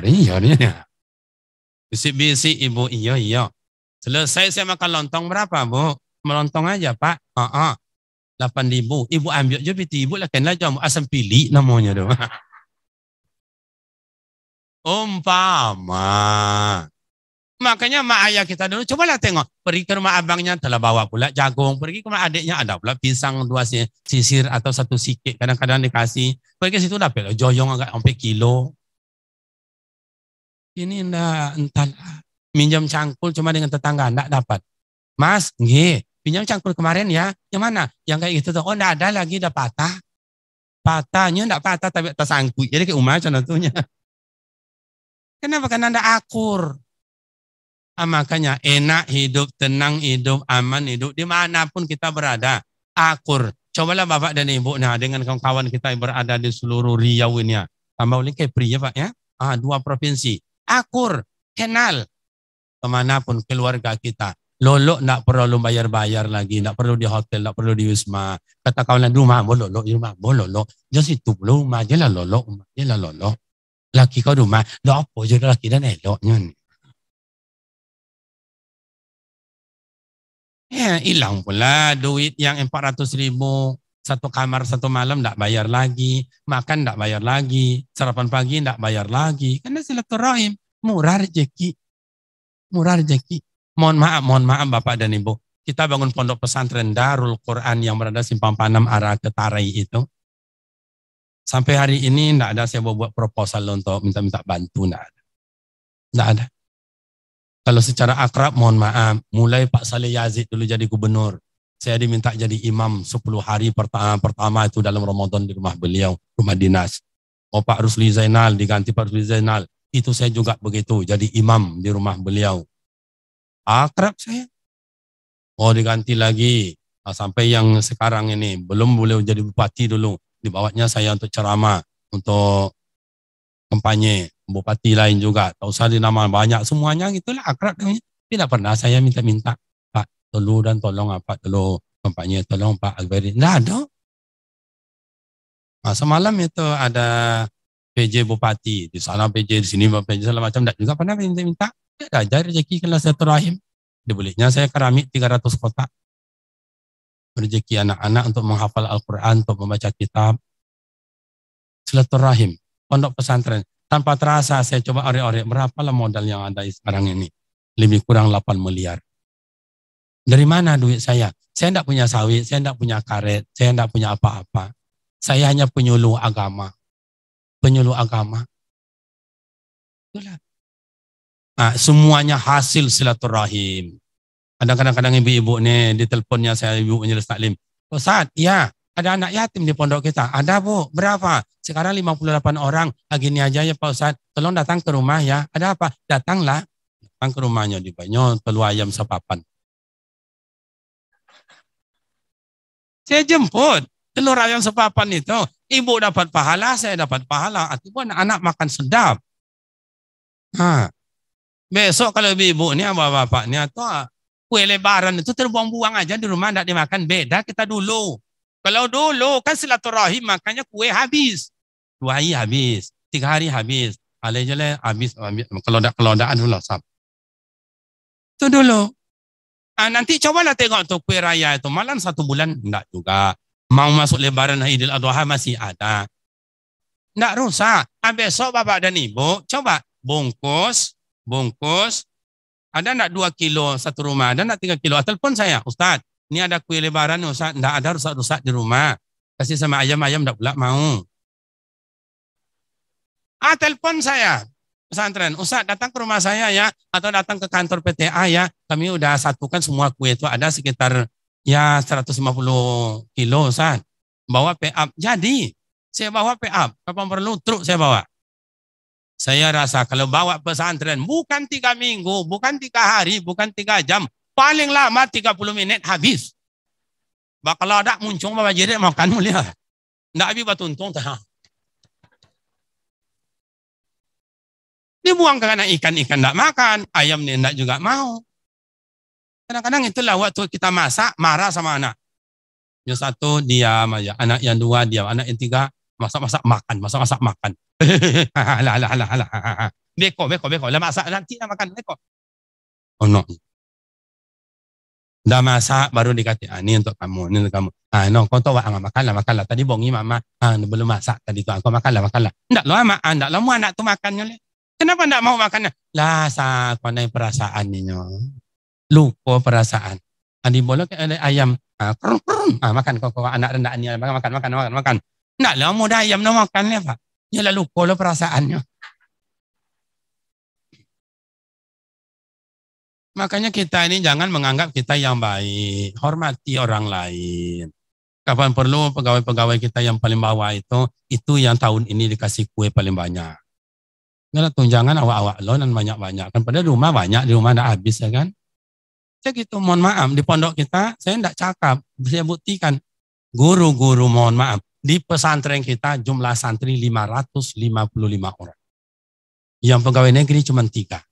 Bisik ibu iyo. Selesai saya makan lontong berapa bu? Melontong aja pak. 8.000. Ibu ambil je piti. Ibu lah kenal jamu asam pilih namanya tu. Umpama. Makanya mak ayah kita dulu, cobalah tengok. Pergi ke rumah abangnya telah bawa pula jagung. Pergi ke rumah adiknya ada pula pisang 2 sisir atau 1 sikit. Kadang-kadang dikasih. Pergi ke situ dapat joyong agak sampai kilo. Ini entahlah. Minjam cangkul cuma dengan tetangga. Enggak dapat. Mas, pinjam cangkul kemarin ya. Yang mana? Yang kayak gitu tuh. Oh, enggak ada lagi, udah patah. Patahnya enggak patah tapi tersangkut. Jadi kayak umah contohnya. Kenapa? Karena enggak akur. Makanya enak hidup, tenang hidup, aman hidup. Dimanapun kita berada. Akur. Cobalah Bapak dan Ibu dengan kawan-kawan kita yang berada di seluruh Riau ini ya. Tambah oleh Kepri ya Pak ya. 2 provinsi. Akur. Kenal. Kemanapun keluarga kita. Lolok tak perlu bayar-bayar lagi, tak perlu di hotel, tak perlu di wisma. Kata kawan di rumah, bolok di rumah, bolok. Just itu rumah je lah lolok, Laki kau di rumah, dah apa je laki dan eloknya ni. Ya, hilang pula duit yang 400.000 satu kamar 1 malam tak bayar lagi, makan tak bayar lagi, sarapan pagi tak bayar lagi. Karena silaturahim, murah rezeki. Mohon maaf Bapak dan Ibu. Kita bangun pondok pesantren Darul Quran yang berada Simpang Panam arah ke Tarai itu. Sampai hari ini tidak ada saya buat proposal untuk minta bantu, tidak ada. Tidak ada. Kalau secara akrab mohon maaf, mulai Pak Saleh Yazid dulu jadi gubernur. Saya diminta jadi imam 10 hari pertama itu dalam Ramadan di rumah beliau, rumah dinas. Oh Pak Rusli Zainal diganti Pak Rusli Zainal. Itu saya juga begitu, jadi imam di rumah beliau. Akrab saya. Oh diganti lagi. Sampai yang sekarang ini, belum boleh jadi bupati dulu. Dibawanya saya untuk ceramah, untuk kampanye, bupati lain juga, tak usah dinama banyak, semuanya gitulah akrab namanya. Tidak pernah saya minta-minta, Pak, tolong Pak, tolong kampanye, tolong Pak Akbari. Tidak ada. Nah, semalam itu ada PJ bupati, di sana PJ, di sini PJ segala macam, tidak juga pernah minta-minta. Tidak ada rezeki kelas silaturahim. Dibelinya saya keramik 300 kotak. Rezeki anak-anak untuk menghafal Al-Quran, untuk membaca kitab. Silaturahim, pondok pesantren. Tanpa terasa saya coba orek-orek, berapalah modal yang ada sekarang ini? Lebih kurang 8 miliar. Dari mana duit saya? Saya tidak punya sawit, saya tidak punya karet, saya tidak punya apa-apa. Saya hanya penyuluh agama. Penyuluh agama. Itulah. Nah, semuanya hasil silaturahim. Ada kadang-kadang ibu-ibu nih di teleponnya saya, ibu penjelas taklim. Ustaz, ya, ada anak yatim di pondok kita. Ada Bu, berapa? Sekarang 58 orang. Gini aja ya Pak Ustaz, tolong datang ke rumah ya. Ada apa? Datanglah. Datang ke rumahnya, di banyak telur ayam sepapan. Saya jemput telur ayam sepapan itu. Ibu dapat pahala, saya dapat pahala. Artinya anak-anak makan sedap. Nah, besok kalau ibu-ibu ini, bapak-bapaknya tuh kue lebaran itu terbuang-buang aja di rumah, tidak dimakan. Beda kita dulu. Kalau dulu kan silaturahim, makanya kue habis. 2 hari habis, 3 hari habis. Alejale habis, kelodaan dulu. Itu dulu. Nanti cobalah tengok tuh kue raya itu. Malam 1 bulan, enggak juga. Mau masuk lebaran Idul Adha masih ada. Enggak rusak. Besok bapak dan ibu, coba bungkus. Ada enggak 2 kilo satu rumah, ada enggak 3 kilo. Telepon saya, Ustaz, ini ada kue lebaran Ustaz, enggak ada rusak-rusak di rumah. Kasih sama ayam-ayam enggak pula mau. Telepon saya, pesantren, Ustaz datang ke rumah saya ya, atau datang ke kantor PTA ya. Kami udah satukan semua kue itu, ada sekitar ya 150 kilo Ustaz. Bawa pay-up. Jadi, saya bawa pay-up. Kapan perlu truk saya bawa. Saya rasa kalau bawa pesantren bukan 3 minggu, bukan 3 hari, bukan 3 jam, paling lama 30 menit habis. Bakal ada muncung bawa jadi makan mulia. Nggak habis batuntung tah. Dibuang karena ikan-ikan nggak makan, ayam ni nggak juga mau. Kadang-kadang itulah waktu kita masak marah sama anak. Yang 1 diam aja, anak yang 2 diam, anak yang 3 masak-masak makan, masak-masak makan. Alah. Beko. Lah masak nanti nak makan beko. Oh no. Dah masak baru dikata, ini untuk kamu, ini untuk kamu. No, kau tahu makanlah. Tadi bongi mama, belum masak tadi tu. Kau makanlah. Ndak lo mak, ndak lo anak tu makannya. Kenapa ndak mau makannya? Lah sa pandai perasaan ni nyo. Lupa perasaan. Adi boleh ke ayam, makan kau anak rendah ni makan. Ndak lo mau dah ayam no makan le Pak. Ya lalu lupa perasaannya. Makanya kita ini jangan menganggap kita yang baik. Hormati orang lain. Kapan perlu pegawai-pegawai kita yang paling bawah itu yang tahun ini dikasih kue paling banyak. Jangan tunjangan awak-awak lo dan banyak-banyak. Kan pada rumah banyak, di rumah dah habis ya kan. Saya gitu, mohon maaf. Di pondok kita, saya tidak cakap. Saya buktikan. Guru-guru mohon maaf. Di pesantren kita jumlah santri 555 orang. Yang pegawai negeri cuma 3.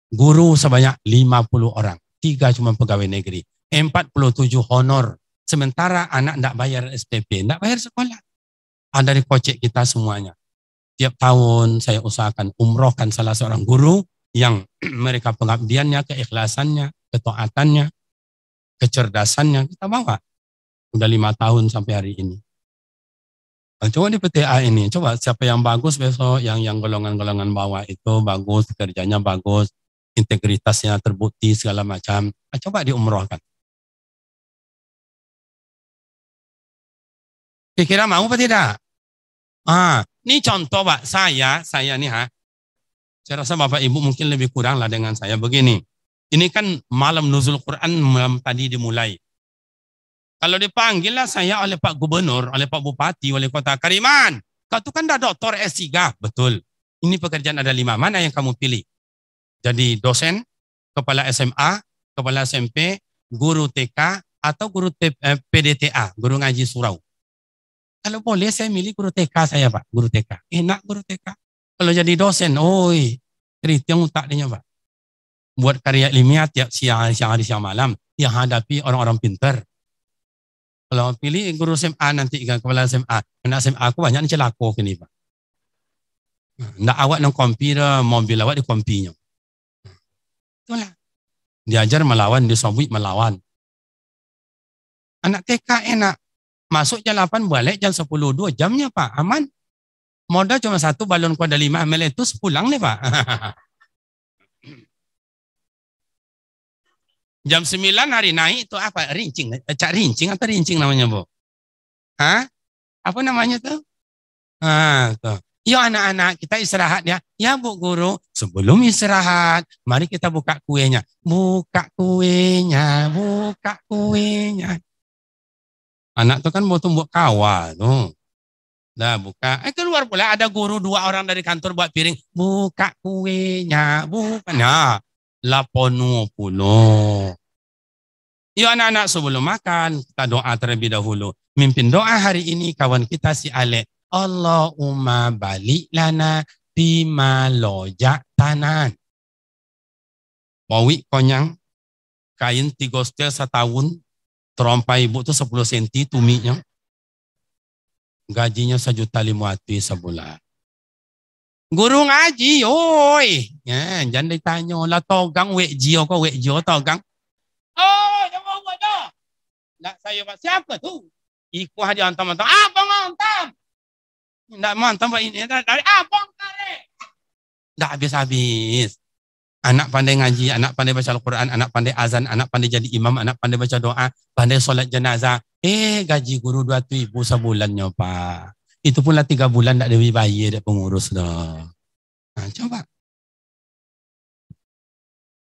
Guru sebanyak 50 orang. 3 cuma pegawai negeri. 47 honor. Sementara anak tidak bayar SPP, tidak bayar sekolah. Ada di kocek kita semuanya. Tiap tahun saya usahakan umrohkan salah seorang guru yang mereka pengabdiannya, keikhlasannya, ketaatannya, kecerdasannya kita bawa. Udah 5 tahun sampai hari ini. Coba di PTA ini, coba siapa yang bagus besok, yang golongan-golongan bawah itu bagus, kerjanya bagus, integritasnya terbukti segala macam. Coba diumrohkan. Kira-kira mau apa tidak? Ini contoh Pak, saya nih saya rasa Bapak Ibu mungkin lebih kurang lah dengan saya begini. Ini kan malam nuzul Quran malam tadi dimulai. Kalau dipanggil lah saya oleh Pak Gubernur, oleh Pak Bupati, oleh Kota Kariman. Kau tu kan dah doktor S3. Betul. Ini pekerjaan ada 5. Mana yang kamu pilih? Jadi dosen, kepala SMA, kepala SMP, guru TK, atau guru PDTA, guru ngaji surau. Kalau boleh saya milih guru TK saya Pak, guru TK. Enak guru TK. Kalau jadi dosen, oi, keriting tak dia Pak. Buat karya ilmiah tiap siang hari siang malam yang hadapi orang-orang pintar. Kalau pilih guru SMA nanti kepala SMA, anak SMA aku banyak ni celaka kini Pak. Nak awak nang kompi dah, mobil awak di kompinya. Itulah. Diajar melawan, disobik melawan. Anak TK enak. Masuk jam 8, balik jam 10, 2 jamnya Pak, aman. Modal cuma 1 balon kuadrat 5 meletus, pulang nih Pak. Jam 9 hari naik itu apa? Rincing. Cak rincing atau rincing namanya Bu? Hah? Apa namanya tuh? Tuh. Yuk anak-anak kita istirahat ya. Ya Bu Guru, sebelum istirahat, mari kita buka kuenya. Buka kuenya, buka kuenya. Anak tuh kan mau tumbuk kawa tuh. Dah buka. Keluar pula ada guru 2 orang dari kantor buat piring. Buka kuenya, buka. Nah, 80. Yuk anak-anak sebelum makan, kita doa terlebih dahulu. Mimpin doa hari ini kawan kita si Alek. Allahumma balik lana bima lojak tanan. Bawi konyang, kain 3 setel setahun, terompai ibu tu 10 senti tuminya. Gajinya 1.500.000 sebulan. Guru ngaji, oi. Ya, jangan ditanya lah togang wek jio ko wek jio togang. Oh, jangan buat dah. Nak saya Pak siapa tu? Iku hadi antam-antam. Abang antam. Nak mantam Pak ini dari abang tarik. Dah habis-habis. Anak pandai ngaji, anak pandai baca Al-Quran, anak pandai azan, anak pandai jadi imam, anak pandai baca doa, pandai solat jenazah. Gaji guru 200.000 sebulannya Pak. Itu pula 3 bulan tak ada bayar dah pengurus dah. Coba.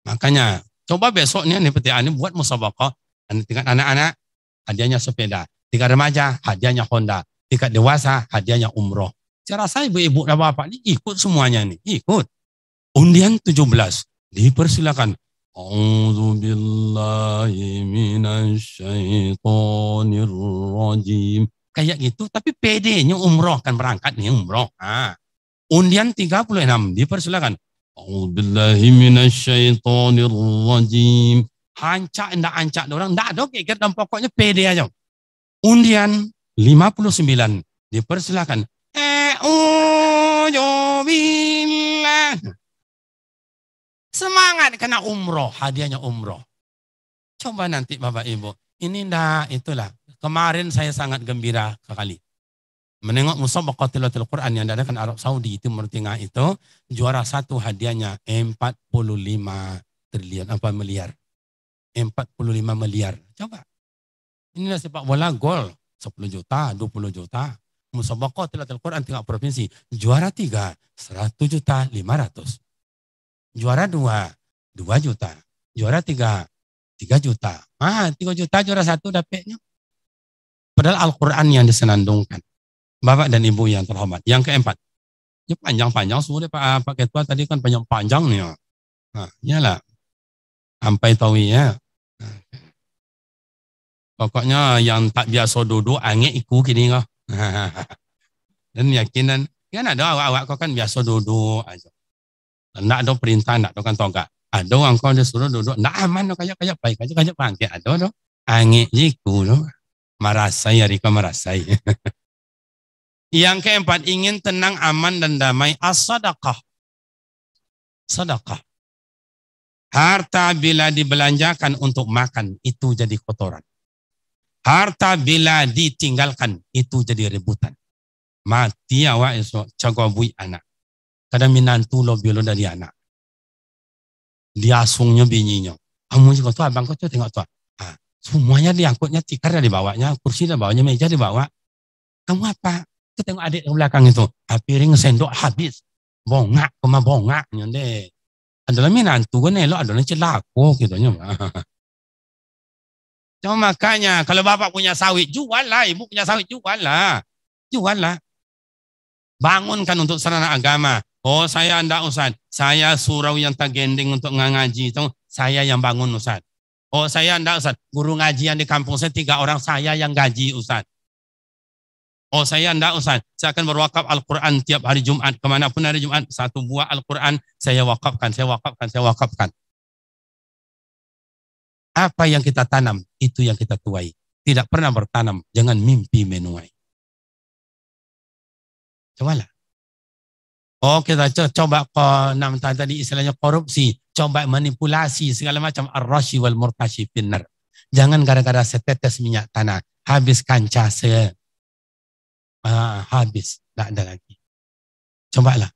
Makanya, coba besok ni PTA ni buat musabaqah. Tingkat anak-anak, hadiahnya sepeda. Tingkat remaja, hadiahnya Honda. Tingkat dewasa, hadiahnya umroh. Saya rasa ibu-ibu dan bapak ni ikut semuanya ni. Ikut. Undian 17. Dipersilakan. A'udzubillahi minasyaitonirrajim. Kayak gitu, tapi PD-nya umroh kan berangkat nih umroh. Undian 36 dipersilakan. A'udzubillahi minasyaitonirrajim. Hancak ndak hancak orang ndak ada keket dan pokoknya PD aja. Undian 59 dipersilakan. A'udzubillah. Semangat kena umroh, hadiahnya umroh. Coba nanti Bapak Ibu. Ini ndak itulah. Kemarin saya sangat gembira sekali. Menengok musabaqah tilawatil Quran yang diadakan Arab Saudi Timur Tengah itu, juara 1 hadiahnya 45 triliun miliar. 45 miliar. Coba. Inilah sepak bola gol 10 juta, 20 juta. Musabaqah tilawatil Quran tingkat provinsi, juara 3 100.500.000. Juara 2 2 juta. Juara 3 3 juta. 3 juta juara 1 dapatnya. Padahal Al-Quran yang disenandungkan. Bapak dan Ibu yang terhormat. Yang keempat. Ya panjang-panjang sudah Pak Ketua tadi kan panjang-panjang nih. Iyalah. Sampai tahu ya. Pokoknya yang tak biasa duduk angin ikut gini kok. Dan yakinan kan ada awak-awak kau kan biasa duduk aja. Nggak ada perintah, nggak ada kan toga. Ada orang kau disuruh duduk, nggak aman kayak baik aja kayak bangkit. Ada angin jiku no. Marasai Rika marasai. Yang keempat, ingin tenang, aman dan damai, as-sadaqah. Sedekah. Harta bila dibelanjakan untuk makan itu jadi kotoran. Harta bila ditinggalkan itu jadi rebutan. Mati awak esok cagobui anak. Kadang minantu lo biolo dari anak. Diasungnya bininya. Kamu juga tuh abang kau tuh tengok tuh. Semuanya diangkutnya, tikar dari bawahnya, kursi dari bawahnya, meja di bawah. Kamu apa? Kita tengok adik di belakang itu. Piring sendok habis. Bongak, kema bongak. Nyonde. Adalah minantu kan elok, adalah celako gitu. Cuma makanya, kalau bapak punya sawit, jual lah. Ibu punya sawit, jual lah. Jual lah. Bangunkan untuk sarana agama. Oh saya anda Ustaz. Saya surau yang tak gending untuk ngaji itu. Saya yang bangun Ustaz. Oh saya anda Ustaz, guru ngaji yang di kampung saya 3 orang, saya yang gaji Ustaz. Oh saya enggak Ustaz, saya akan berwakaf Al-Quran tiap hari Jumat, kemanapun hari Jumat, 1 buah Al-Quran saya wakafkan. Apa yang kita tanam, itu yang kita tuai. Tidak pernah bertanam, jangan mimpi menuai. Cobalah. Oh kita coba tadi istilahnya korupsi, coba manipulasi segala macam, ar-rashi wal murtashi finnar. Jangan gara-gara setetes minyak tanah, habis kancah habis, tidak ada lagi. Cobalah.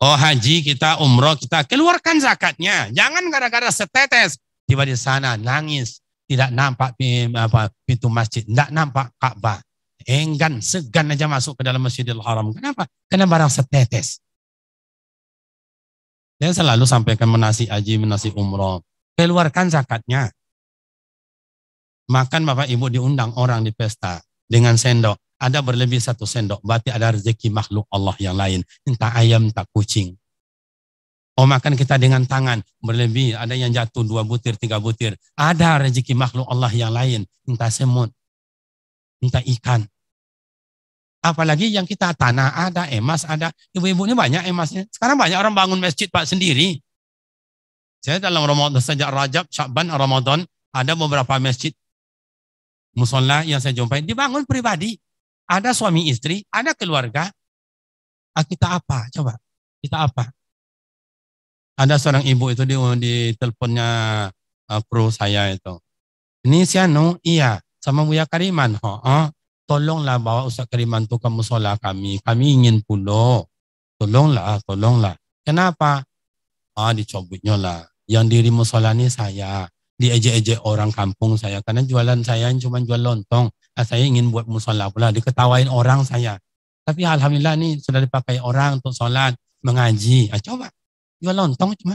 Oh haji kita, umroh kita, keluarkan zakatnya. Jangan gara-gara setetes, tiba di sana nangis, tidak nampak pintu masjid, tidak nampak Ka'bah. Enggan, segan aja masuk ke dalam Masjidil Haram. Kenapa? Karena barang setetes. Saya selalu sampaikan menasi haji, menasi umroh. Keluarkan zakatnya. Makan Bapak Ibu diundang orang di pesta dengan sendok. Ada berlebih 1 sendok. Berarti ada rezeki makhluk Allah yang lain. Entah ayam, entah kucing. Oh makan kita dengan tangan. Berlebih. Ada yang jatuh 2 butir, 3 butir. Ada rezeki makhluk Allah yang lain. Entah semut. Entah ikan. Apalagi yang kita tanah ada, emas ada. Ibu-ibu ini banyak emasnya. Sekarang banyak orang bangun masjid Pak sendiri. Saya dalam Ramadan, sejak Rajab, Syakban, Ramadan, ada beberapa masjid musola yang saya jumpai dibangun pribadi. Ada suami istri, ada keluarga. Kita apa? Coba. Kita apa? Ada seorang ibu itu di teleponnya kru saya itu. Ini si Anu, iya, sama Buya Kariman. Tolonglah bawa Ustaz Kariman itu ke musola kami. Kami ingin pulau. Tolonglah. Kenapa? Dicobotnya lah. Yang diri musola ini saya. Diejek-ejek orang kampung saya. Karena jualan saya cuma jual lontong. Saya ingin buat musola pula. Diketawain orang saya. Tapi alhamdulillah nih sudah dipakai orang untuk sholat, mengaji. Coba. Jual lontong cuma.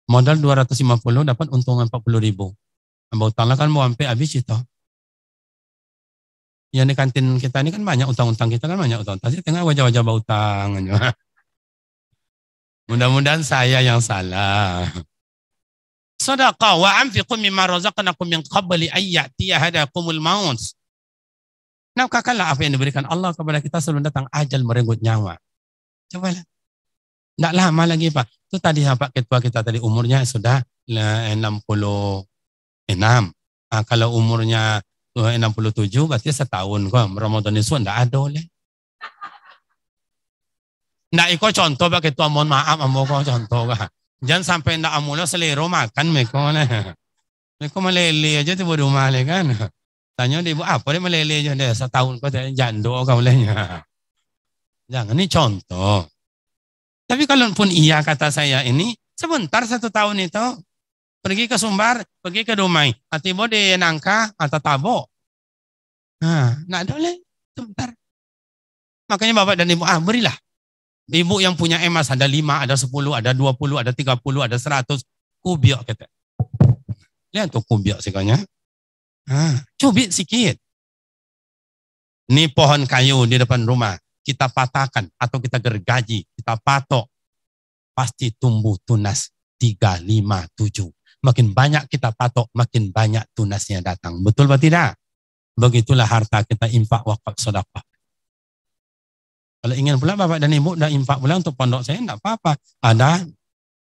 Modal 250 dapat untungan 40.000. Ambau utanglah kan mau sampai habis itu. Yang di kantin kita ini kan banyak utang-utang kita kan banyak utang. Tapi tengah wajah-wajah berutang. Mudah-mudahan saya yang salah. Sadaqah wa anfiqu mimma razaqnakum min qabli ay ya'tiya ahadakumul maut. Nafkahkanlah apa yang diberikan Allah kepada kita sebelum datang ajal merenggut nyawa. Cobalah. Tidak lama lagi Pak. Itu tadi Pak Ketua kita tadi umurnya sudah 66. Kalau umurnya 67 berarti setahun kok. Ramadan itu tidak ada oleh. Tidak ikut contoh Pak Ketua, mohon maaf mau contoh Pak. Jangan sampai tidak amula selero makan mereka. Mereka melele aja tiba rumah kan. Tanya dia ibu apa dia melele aja deh setahun kok jando kau lehnya. Jangan ini contoh. Tapi kalaupun iya kata saya ini sebentar 1 tahun itu pergi ke Sumbar, pergi ke Dumai, tiba di Nangka atau Tabo. Nak ada oleh sebentar. Makanya Bapak dan Ibu berilah. Ibu yang punya emas ada 5, ada 10, ada 20, ada 30, ada 100. Kubiak kata. Lihat tuh kubiak sekanya. Cubit sikit. Ini pohon kayu di depan rumah. Kita patahkan atau kita gergaji. Kita patok. Pasti tumbuh tunas 3, 5, 7. Makin banyak kita patok, makin banyak tunasnya datang. Betul atau tidak? Begitulah harta kita infak wakaf sedekah. Kalau ingin pula Bapak dan Ibu dah infak pula untuk pondok saya, tidak apa-apa.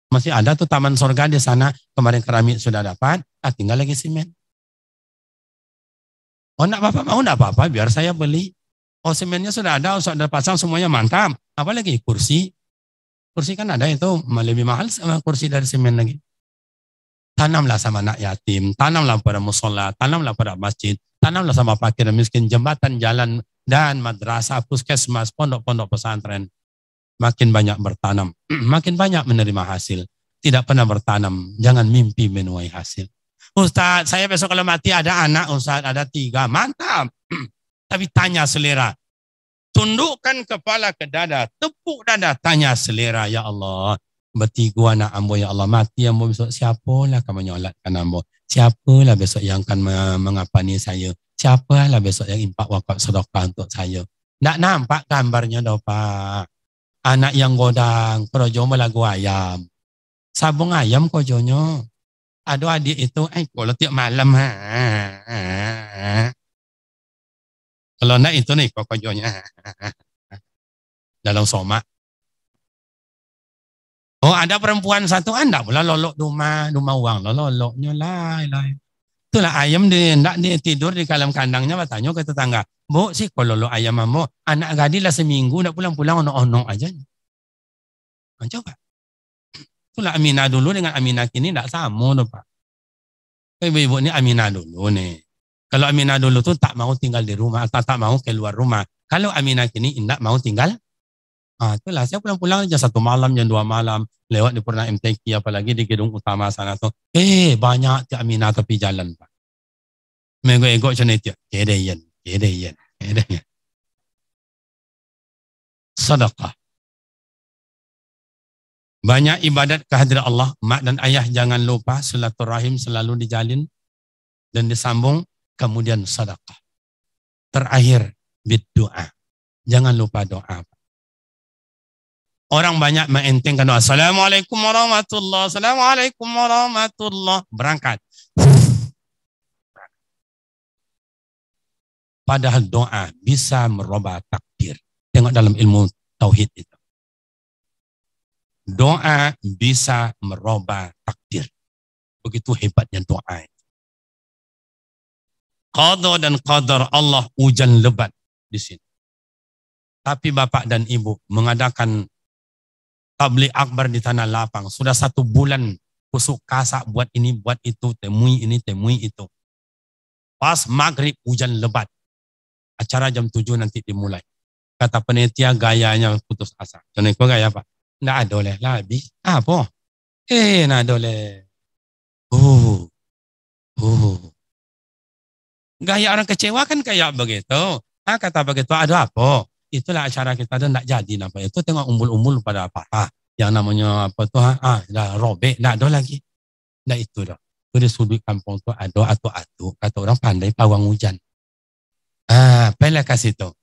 Masih ada tuh taman surga di sana. Kemarin keramik sudah dapat, tinggal lagi semen. Oh tidak apa-apa, mau tidak apa-apa, biar saya beli. Oh semennya sudah ada, sudah pasang semuanya mantap. Apalagi kursi. Kursi kan ada itu lebih mahal sama kursi dari semen lagi. Tanamlah sama anak yatim, tanamlah pada musola, tanamlah pada masjid, tanamlah sama fakir dan miskin, jembatan, jalan, dan madrasah, puskesmas, pondok-pondok pesantren. Makin banyak bertanam, makin banyak menerima hasil. Tidak pernah bertanam, jangan mimpi menuai hasil. Ustaz, saya besok kalau mati ada anak, Ustaz, ada 3, mantap. Tapi tanya selera. Tundukkan kepala ke dada, tepuk dada, tanya selera, ya Allah. Bertiga anak ambo, ya Allah, mati ambo besok, siapalah kamu menyolatkan ambo? Siapalah besok yang akan mengapani saya? Siapalah besok yang impak wakaf sedekah untuk saya? Tak nampak gambarnya dah Pak. Anak yang godang, kerojo melagu ayam. Sabung ayam kojonya. Ada adik itu, kalau tiap malam, kalau nak itu nih pokoknya dalam somak. Oh, ada perempuan satu, anda pula lolok rumah uang, loloknya lah. Itulah ayam dia tidur di dalam kandangnya, bertanya ke tetangga, Bu, sih kalau lolok ayam mamu, anak gadis lah seminggu, nak pulang-pulang ono-ono aja. Coba. Itulah Aminah dulu dengan Aminah kini tidak sama tuh Pak. Ibu-ibu ini Aminah dulu nih. Kalau Aminah dulu tuh tak mau tinggal di rumah, atau tak mau keluar rumah. Kalau Aminah kini tidak mau tinggal, itulah saya pulang-pulang aja 1 malam, jam 2 malam, lewat di Purna MTQ, apalagi di gedung utama sana tuh. Banyak Aminah tepi jalan Pak. Menggo-ego macam itu. Kedeyan. Sedekah. Banyak ibadat kehadirat Allah. Mak dan ayah jangan lupa silaturahim selalu dijalin dan disambung. Kemudian sedekah. Terakhir, berdoa. Jangan lupa doa. Orang banyak mengentengkan doa. Assalamualaikum warahmatullahi wabarakatuh. Assalamualaikum warahmatullahi wabarakatuh. Berangkat. Padahal doa bisa merubah takdir. Tengok dalam ilmu tauhid itu. Doa bisa merubah takdir. Begitu hebatnya doa. Qada dan qadar Allah hujan lebat di sini. Tapi bapak dan ibu mengadakan tabligh akbar di Tanah Lapang. Sudah 1 bulan kusuk kasak buat ini, buat itu, temui ini, temui itu. Pas maghrib hujan lebat. Acara jam 7 nanti dimulai. Kata penitia gayanya putus asa. Contohnya kau gaya apa? Nggak ada oleh lah habis. Apa? Nggak ada oleh. Gaya orang kecewa kan kayak begitu. Kata begitu, ada apa? Itulah acara kita dan nggak jadi apa itu. Tengok umbul-umbul pada apa? Yang namanya apa tuh? Dah robek, nggak ada lagi. Nggak itu dah. Itu di sudut kampung tuh ada atu-atu. Kata orang pandai pawang hujan. Pilih kasih tuh.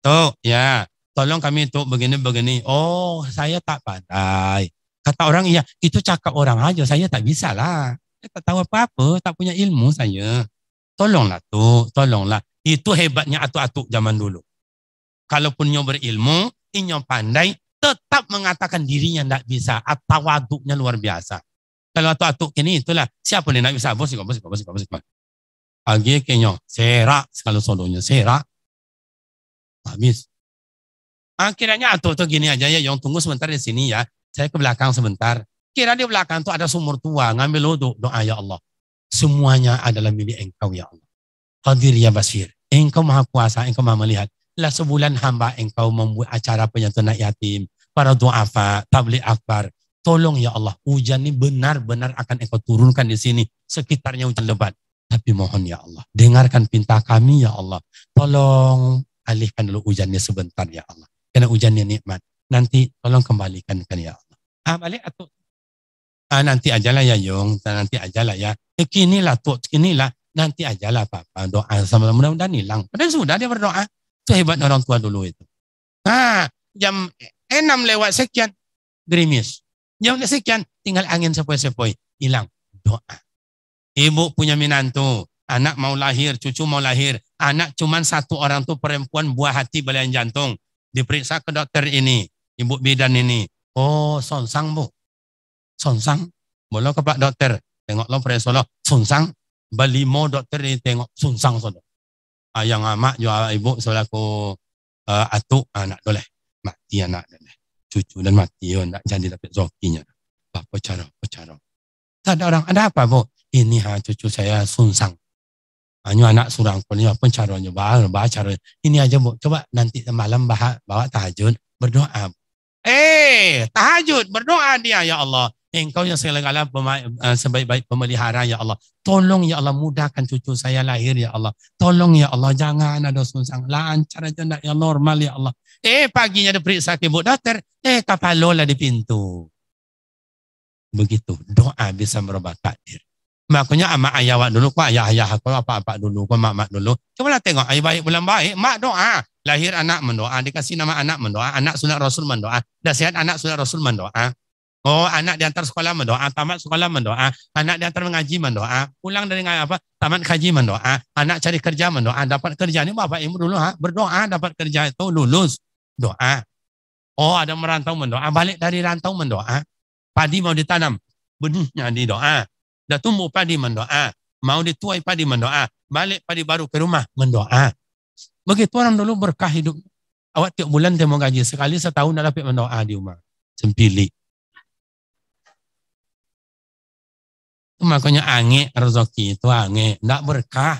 Tuh, ya. Tolong kami tuh begini-begini. Oh, saya tak pandai. Kata orang, iya, itu cakap orang aja. Saya tak bisa lah. Saya tak tahu apa-apa. Tak punya ilmu saya. Tolonglah tuh, tolonglah. Itu hebatnya atu-atu zaman dulu. Kalaupun nyo berilmu, nyo pandai, tetap mengatakan dirinya tak bisa. Tawaduknya luar biasa. Kalau atu-atu ini itulah. Siapa yang tak bisa? Bos. Agi kenyo, serak. Kalau solonya serak. Habis. Kiranya atu gini aja ya, yang tunggu sebentar di sini ya. Saya ke belakang sebentar. Kira di belakang tuh ada sumur tua, ngambil wudhu, doa ya Allah. Semuanya adalah milik Engkau ya Allah. Qadir ya Basir. Engkau maha kuasa, Engkau maha melihat. Lah sebulan hamba Engkau membuat acara penyantunan yatim, para duafa, tabligh akbar. Tolong ya Allah, hujan ini benar-benar akan Engkau turunkan di sini. Sekitarnya hujan lebat. Tapi mohon ya Allah, dengarkan pinta kami ya Allah. Tolong alihkan dulu hujannya sebentar ya Allah. Karena hujannya nikmat. Nanti tolong kembalikan kan ya Allah. Balik atau nanti ajalah ya Yung, nanti ajalah ya. Kinilah tuh, kinilah. Nanti ajalah Papa. Doa sama mudah-mudahan hilang. Padahal sudah dia berdoa. Itu hebat orang tua dulu itu. Jam 6 lewat sekian, gerimis. Jam sekian, tinggal angin sepoi-sepoi. Hilang. Doa. Ibu punya minantu. Anak mau lahir, cucu mau lahir. Anak cuman 1 orang tuh perempuan buah hati belayan jantung. Diperiksa ke dokter ini, ibu bidan ini. Oh, sonsang Bu. Sonsang. Boleh ke Pak dokter. Tengok lo periksa lo. Sonsang. Balimo dokter ini tengok. Sonsang. Yang amak juga ibu selaku atu anak doleh. Mati anak doleh. Cucu dan mati. Nak jadi dapat zokinya. Apa cara? Tak ada orang. Ada apa Bu? Ini cucu saya sonsang. Hanya anak surang pun apa caranya baca ini aja Bu, coba nanti malam bawa tahajud berdoa. Tahajud berdoa dia ya Allah. Engkau yang segala sebaik-baik pemelihara ya Allah. Tolong ya Allah mudahkan cucu saya lahir ya Allah. Tolong ya Allah jangan ada sungsang, lancar aja ndak ya normal ya Allah. Paginya diperiksa ke Bu dokter, kapalola di pintu. Begitu doa bisa merubah takdir. Makanya ama ayah awak dulu, kok ayah aku apa-apa dulu, kok mak dulu. Coba lah tengok, ayah baik bulan baik, mak doa. Lahir anak mendoa, dikasih nama anak mendoa, anak sunat Rasul mendoa. Dah sehat anak sunat Rasul mendoa. Oh, anak diantar sekolah mendoa, tamat sekolah mendoa, anak diantar mengaji mendoa, pulang dari apa? Tamat kaji mendoa, anak cari kerja mendoa, dapat kerja. Ini Bapak Ibu dulu berdoa dapat kerja itu lulus, doa. Oh, ada merantau mendoa, balik dari rantau mendoa. Padi mau ditanam, benihnya di doa. Dah tumbuh padi mendoa, mau dituai padi mendoa, balik padi baru ke rumah mendoa. Begitu orang dulu berkah hidup. Awak tiap bulan dia mau gaji sekali setahun dah dapat mendoa di rumah. Sempili. Makanya ange rezeki itu ange, ndak berkah.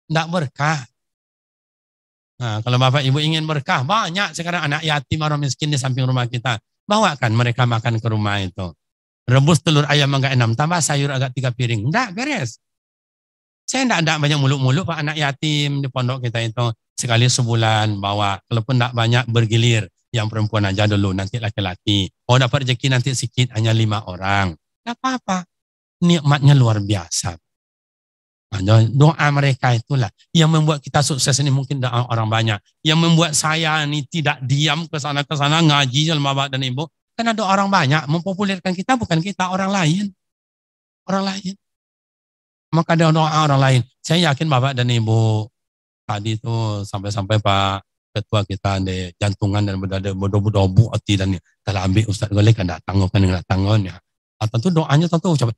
Ndak berkah. Nah, kalau Bapak Ibu ingin berkah, banyak sekarang anak yatim orang miskin di samping rumah kita. Bawakan mereka makan ke rumah itu. Rebus telur ayam agak 6, tambah sayur agak 3 piring. Ndak beres. Saya ndak banyak muluk-muluk Pak anak yatim di pondok kita itu. Sekali sebulan bawa. Kalaupun ndak banyak bergilir. Yang perempuan aja dulu, nanti laki-laki. Oh dapat rezeki nanti sedikit, hanya 5 orang. Ndak apa-apa. Nikmatnya luar biasa. Nah, doa mereka itulah yang membuat kita sukses ini mungkin orang banyak. Yang membuat saya ini tidak diam ke sana ngaji sama Bapak dan Ibu. Kan ada orang banyak mempopulerkan kita, bukan kita, orang lain. Orang lain. Maka ada doa orang lain. Saya yakin Bapak dan Ibu tadi itu sampai-sampai Pak Ketua kita di jantungan dan berada bodoh-bodoh hati dan kalau ambil Ustaz Golek kan datang ya. Tentu doanya tentu ucap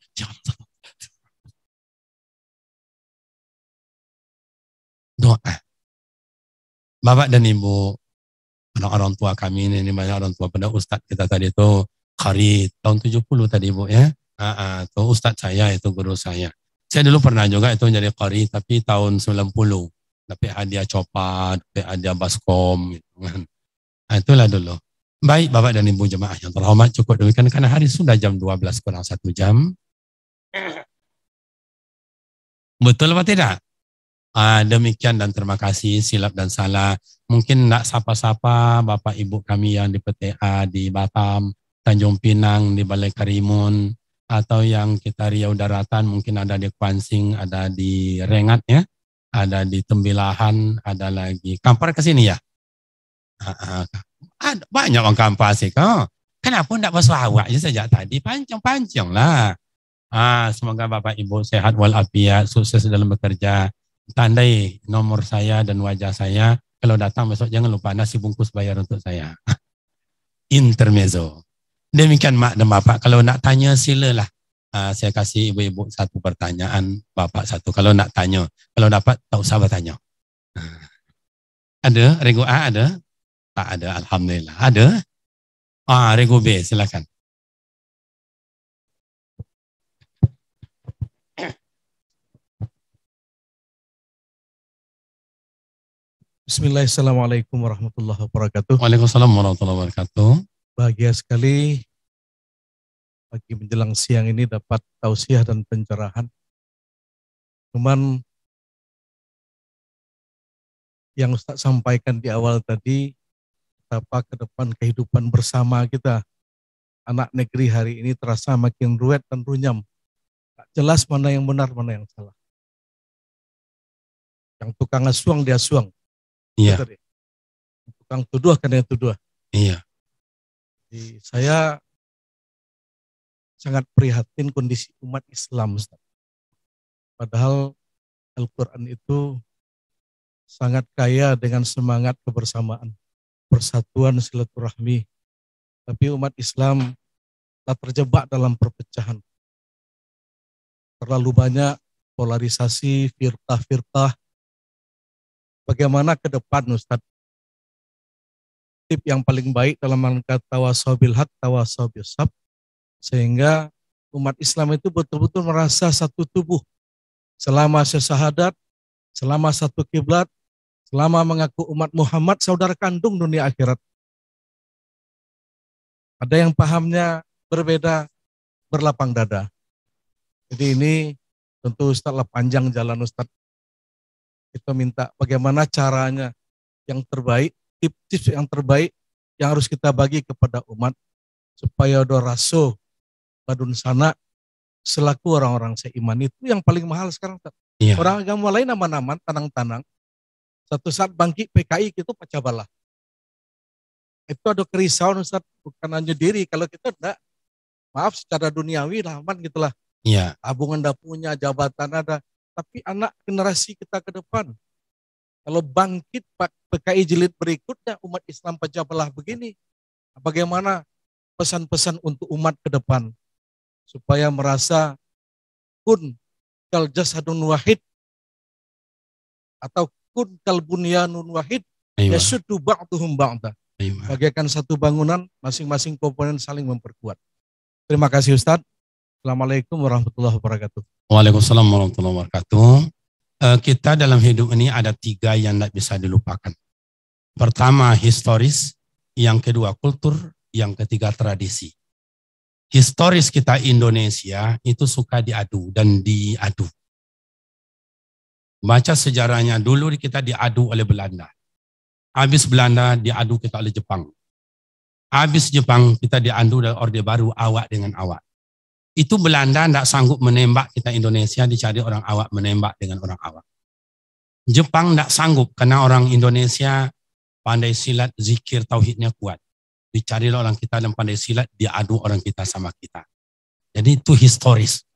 doa. Bapak dan Ibu, orang tua kami ini banyak orang tua pada Ustaz kita tadi itu Kharid tahun 70 tadi Ibu ya. Itu Ustaz saya itu guru saya. Saya dulu pernah juga itu jadi Kharid tapi tahun 90. Dapat hadiah copot, dapat hadiah baskom gitu kan. Itulah dulu. Baik Bapak dan Ibu jemaah yang terhormat, cukup demikian karena hari sudah jam 12 kurang 1 jam. Betul apa tidak? Demikian dan terima kasih silap dan salah. Mungkin tidak sapa-sapa Bapak Ibu kami yang di PTA di Batam, Tanjung Pinang, di Balai Karimun, atau yang kita Riau Daratan mungkin ada di Kuansing, ada di Rengat ya, ada di Tembilahan, ada lagi Kampar ke sini ya. Ada banyak orang Kampar sih kok. Kenapa tidak bersuara aja sejak tadi? Panjang-panjang lah. Semoga Bapak Ibu sehat walafiat, sukses dalam bekerja. Tandai nomor saya dan wajah saya. Kalau datang besok jangan lupa nasi bungkus bayar untuk saya. Intermezzo. Demikian Mak dan Bapak. Kalau nak tanya silalah. Saya kasih ibu-ibu satu pertanyaan, Bapak satu. Kalau nak tanya, kalau dapat tak usah bertanya. Ada? Rego A ada? Tak ada, alhamdulillah. Ada? Rego B, silakan. Bismillahirrahmanirrahim. Assalamualaikum warahmatullahi wabarakatuh. Waalaikumsalam warahmatullahi wabarakatuh. Bahagia sekali pagi menjelang siang ini dapat tausiah dan pencerahan. Cuman yang Ustaz sampaikan di awal tadi, betapa ke depan kehidupan bersama kita, anak negeri hari ini terasa makin ruwet dan runyam. Tak jelas mana yang benar, mana yang salah. Yang tukang asuang dia suang. Iya. Tukang tuduh kan dia tuduh. Iya. Jadi saya sangat prihatin kondisi umat Islam, Ustaz. Padahal Al-Quran itu sangat kaya dengan semangat kebersamaan, persatuan, silaturahmi. Tapi umat Islam tak terjebak dalam perpecahan. Terlalu banyak polarisasi, firqah-firqah. Bagaimana ke depan Ustaz? Tip yang paling baik dalam rangka tawasobil haq, tawasobil sab, sehingga umat Islam itu betul-betul merasa satu tubuh. Selama syahadat, selama satu kiblat, selama mengaku umat Muhammad saudara kandung dunia akhirat. Ada yang pahamnya berbeda, berlapang dada. Jadi ini tentu Ustaz panjang jalan Ustaz. Kita minta bagaimana caranya yang terbaik, tips yang terbaik yang harus kita bagi kepada umat supaya doraso badun sana selaku orang-orang seiman itu yang paling mahal sekarang. Iya. Orang agama lain aman-aman, tanang-tanang. Satu saat bangkit PKI itu pecah belah. Itu ada kerisauan Ustaz, bukan hanya diri. Kalau kita enggak, Maaf, secara duniawi aman gitulah. Iya. Tabungan dah punya, jabatan ada. Tapi anak generasi kita ke depan, kalau bangkit PKI jilid berikutnya, umat Islam pecah belah begini. Bagaimana pesan-pesan untuk umat ke depan? Supaya merasa kun kal jasadun wahid, atau kun kal bunyanun wahid, yasuddu ba'duhum ba'da. Bagaikan satu bangunan, masing-masing komponen saling memperkuat. Terima kasih Ustadz. Assalamualaikum warahmatullahi wabarakatuh. Waalaikumsalam warahmatullahi wabarakatuh. Kita dalam hidup ini ada 3 yang tidak bisa dilupakan. Pertama historis, yang kedua kultur, yang ketiga tradisi. Historis kita Indonesia itu suka diadu dan diadu. Baca sejarahnya, dulu kita diadu oleh Belanda. Habis Belanda diadu kita oleh Jepang. Habis Jepang kita diadu oleh Orde Baru, awak dengan awak. Itu Belanda tidak sanggup menembak kita Indonesia, dicari orang awak menembak dengan orang awak. Jepang tidak sanggup karena orang Indonesia pandai silat, zikir, tauhidnya kuat. Dicari orang kita dan pandai silat, diadu orang kita sama kita. Jadi itu historis.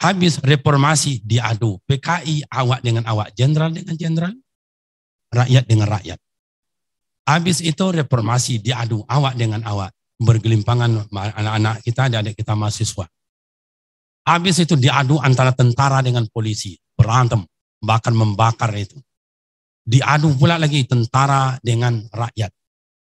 Habis reformasi diadu, PKI awak dengan awak, jenderal dengan jenderal, rakyat dengan rakyat. Habis itu reformasi diadu awak dengan awak, bergelimpangan anak-anak kita, adik-adik kita mahasiswa. Habis itu diadu antara tentara dengan polisi, berantem, bahkan membakar itu. Diadu pula lagi tentara dengan rakyat.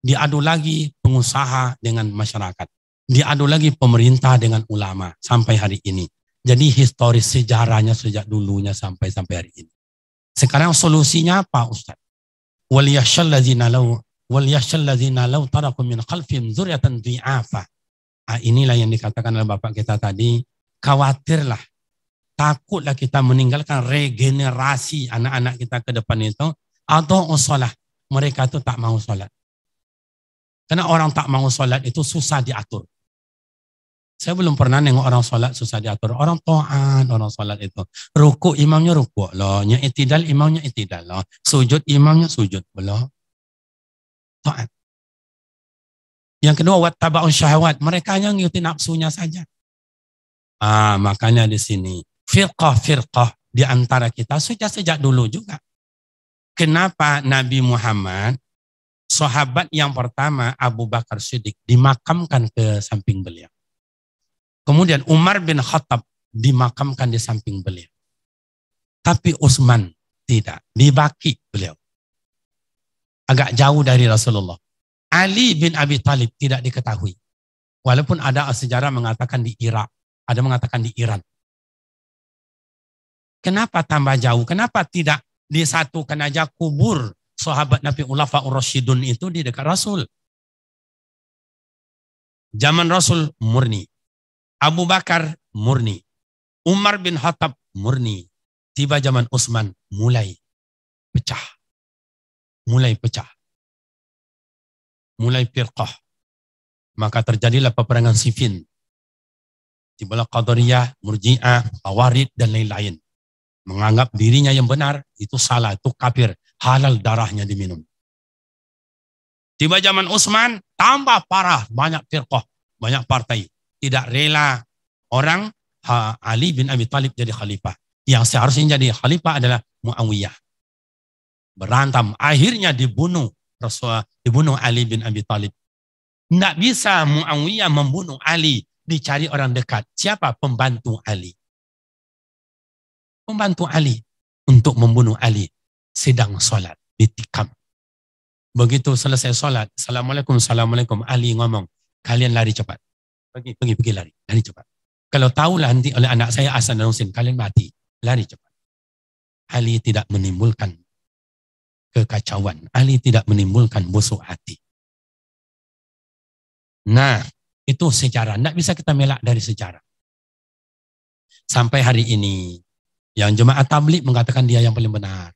Diadu lagi pengusaha dengan masyarakat. Diadu lagi pemerintah dengan ulama sampai hari ini. Jadi historis sejarahnya sejak dulunya sampai hari ini. Sekarang solusinya apa Ustaz? Waliyashallazina law taraku min khalfihim dzurriatan dhi'afa. Inilah yang dikatakan oleh Bapak kita tadi. Khawatirlah, takutlah kita meninggalkan regenerasi anak-anak kita ke depan itu, atau sholat. Mereka itu tak mau sholat. Karena orang tak mau sholat itu susah diatur. Saya belum pernah nengok orang sholat susah diatur. Orang taat, orang sholat itu. Rukuk imamnya rukuk loh. I'tidal imamnya i'tidal loh. Sujud imamnya sujud loh. Taat. Yang kedua, wattaba'un syahwat. Mereka yang ngikuti nafsunya saja. Makanya di sini firqah di antara kita sejak dulu juga. Kenapa Nabi Muhammad, sahabat yang pertama Abu Bakar Siddiq dimakamkan ke samping beliau. Kemudian Umar bin Khattab dimakamkan di samping beliau. Tapi Utsman tidak, di Baqi beliau. Agak jauh dari Rasulullah. Ali bin Abi Thalib tidak diketahui. Walaupun ada sejarah mengatakan di Irak. Ada mengatakan di Iran. Kenapa tambah jauh? Kenapa tidak disatukan aja kubur sahabat Nabi Ulafa'ur Rasyidun itu di dekat Rasul? Zaman Rasul murni. Abu Bakar murni. Umar bin Khattab murni. Tiba zaman Utsman mulai pecah. Mulai firqah. Maka terjadilah peperangan Siffin. Tibalah Qadariyah, Murji'ah, Khawarij dan lain-lain. Menganggap dirinya yang benar, itu salah, itu kafir. Halal darahnya diminum. Tiba zaman Utsman, tambah parah. Banyak firqah, banyak partai. Tidak rela orang Ali bin Abi Thalib jadi khalifah. Yang seharusnya jadi khalifah adalah Muawiyah. Berantem, akhirnya dibunuh Ali bin Abi Thalib. Tidak bisa Muawiyah membunuh Ali. Dicari orang dekat. Siapa? Pembantu Ali. Pembantu Ali untuk membunuh Ali. Sedang sholat, ditikam. Begitu selesai sholat, Assalamualaikum. Ali ngomong, kalian lari cepat. Pergi lari cepat. Kalau tahulah nanti oleh anak saya Hasan dan Husain, kalian mati. Lari cepat. Ali tidak menimbulkan kekacauan. Ali tidak menimbulkan busuk hati. Nah, itu sejarah. Tidak bisa kita melak dari sejarah. Sampai hari ini, yang jemaah tabligh mengatakan dia yang paling benar.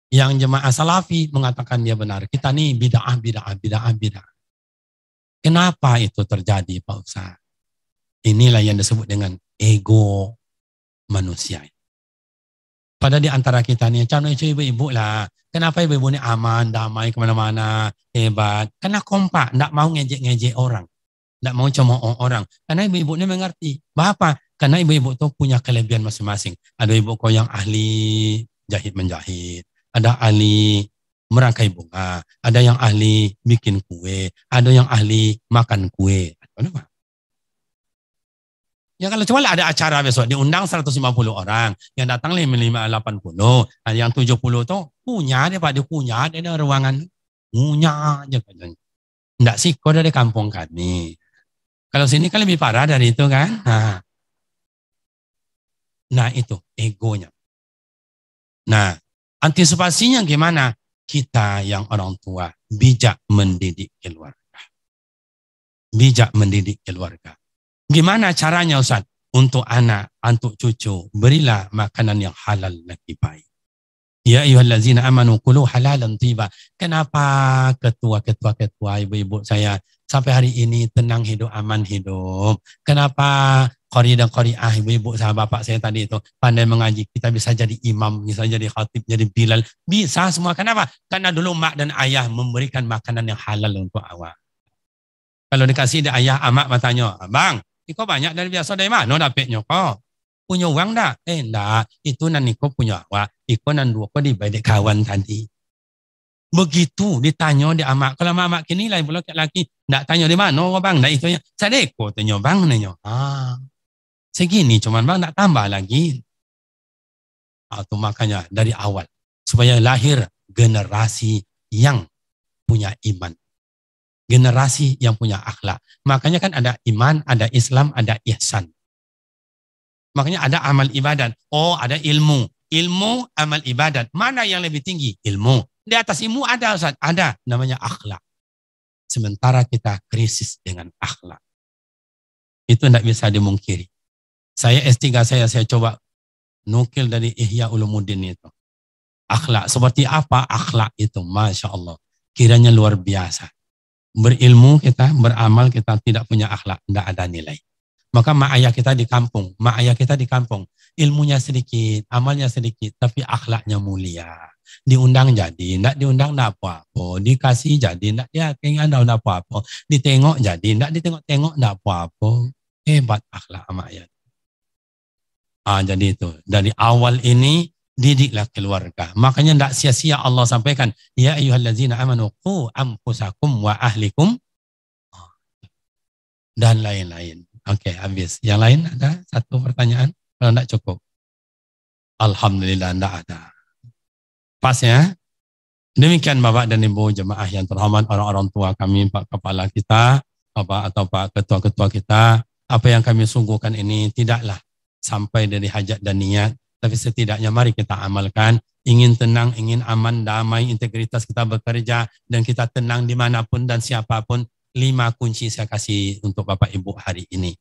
Yang jemaah salafi mengatakan dia benar. Kita nih bid'ah. Kenapa itu terjadi Pak Ustaz? Inilah yang disebut dengan ego manusia. Pada di antara kita nih, contohnya ibu-ibu lah. Kenapa ibu-ibu ini aman, damai, kemana-mana, hebat? Karena kompak, tidak mau ngejek-ngejek orang. Tidak mau cemooh orang. Karena ibu-ibu ini mengerti. Apa? Karena ibu-ibu itu punya kelebihan masing-masing. Ada ibu kau yang ahli jahit menjahit. Ada ahli merangkai bunga. Ada yang ahli bikin kue. Ada yang ahli makan kue. Kenapa? Ya kalau cuma ada acara besok diundang 150 orang, yang datang 80, yang 70 tuh punya dia Pak, dia punya ada ruangan punya aja katanya. Enggak sih, kok dari kampung kami. Kalau sini kan lebih parah dari itu kan. Nah itu egonya. Nah antisipasinya gimana? Kita yang orang tua bijak mendidik keluarga. Bijak mendidik keluarga. Gimana caranya Ustaz? Untuk anak, untuk cucu, berilah makanan yang halal lagi baik. Ya ayyuhallazina amanu kulu halalan thiba. Kenapa ketua ibu-ibu saya sampai hari ini tenang hidup, aman hidup? Kenapa qari dan qariah ibu-ibu saya, bapak saya tadi itu pandai mengaji, kita bisa jadi imam, bisa jadi khatib, jadi bilal, bisa semua. Kenapa? Karena dulu mak dan ayah memberikan makanan yang halal untuk awak. Kalau dikasih dia ayah, amak bertanya, "Bang, iko banyak dari biasa dari mana dapatnya kok? Punya uang dah?" Enggak, itu nanti kau punya awak. Iko nan dua kau dibalik kawan tadi. Begitu ditanya di amak. Kalau amak kini lah pula laki, enggak tanya di mana bang, enggak itu ya. Sadeko tanya bang nanya. Segini cuman bang, enggak tambah lagi. Itu makanya dari awal supaya lahir generasi yang punya iman. Generasi yang punya akhlak. Makanya kan ada iman, ada Islam, ada ihsan. Makanya ada amal ibadat. Oh, ada ilmu. Ilmu, amal ibadat. Mana yang lebih tinggi? Ilmu. Di atas ilmu ada, Ustaz. Ada. Namanya akhlak. Sementara kita krisis dengan akhlak. Itu tidak bisa dimungkiri. Saya S3 saya coba nukil dari Ihya Ulumuddin itu. Akhlak. Seperti apa akhlak itu? Masya Allah. Kiranya luar biasa. Berilmu kita, beramal kita tidak punya akhlak. Tidak ada nilai. Maka mak ayah kita di kampung, ilmunya sedikit, amalnya sedikit, tapi akhlaknya mulia. Diundang jadi, enggak diundang enggak apa-apa, dikasih jadi, enggak diaking enggak apa-apa, ditengok jadi, enggak ditengok-tengok enggak apa-apa. Hebat akhlak mak ayah. Jadi itu, dari awal ini didiklah keluarga. Makanya enggak sia-sia Allah sampaikan, ya ayyuhallazina amanu qu anfusakum wa ahlikum dan lain-lain. Oke, habis. Yang lain ada satu pertanyaan? Kalau enggak cukup. Alhamdulillah enggak ada. Pas ya. Demikian Bapak dan Ibu jemaah yang terhormat, orang-orang tua kami, Pak Kepala kita, Bapak atau Pak Ketua-Ketua kita, apa yang kami sungguhkan ini tidaklah sampai dari hajat dan niat, tapi setidaknya mari kita amalkan. Ingin tenang, ingin aman, damai, integritas kita bekerja, dan kita tenang dimanapun dan siapapun. 5 kunci saya kasih untuk Bapak Ibu hari ini.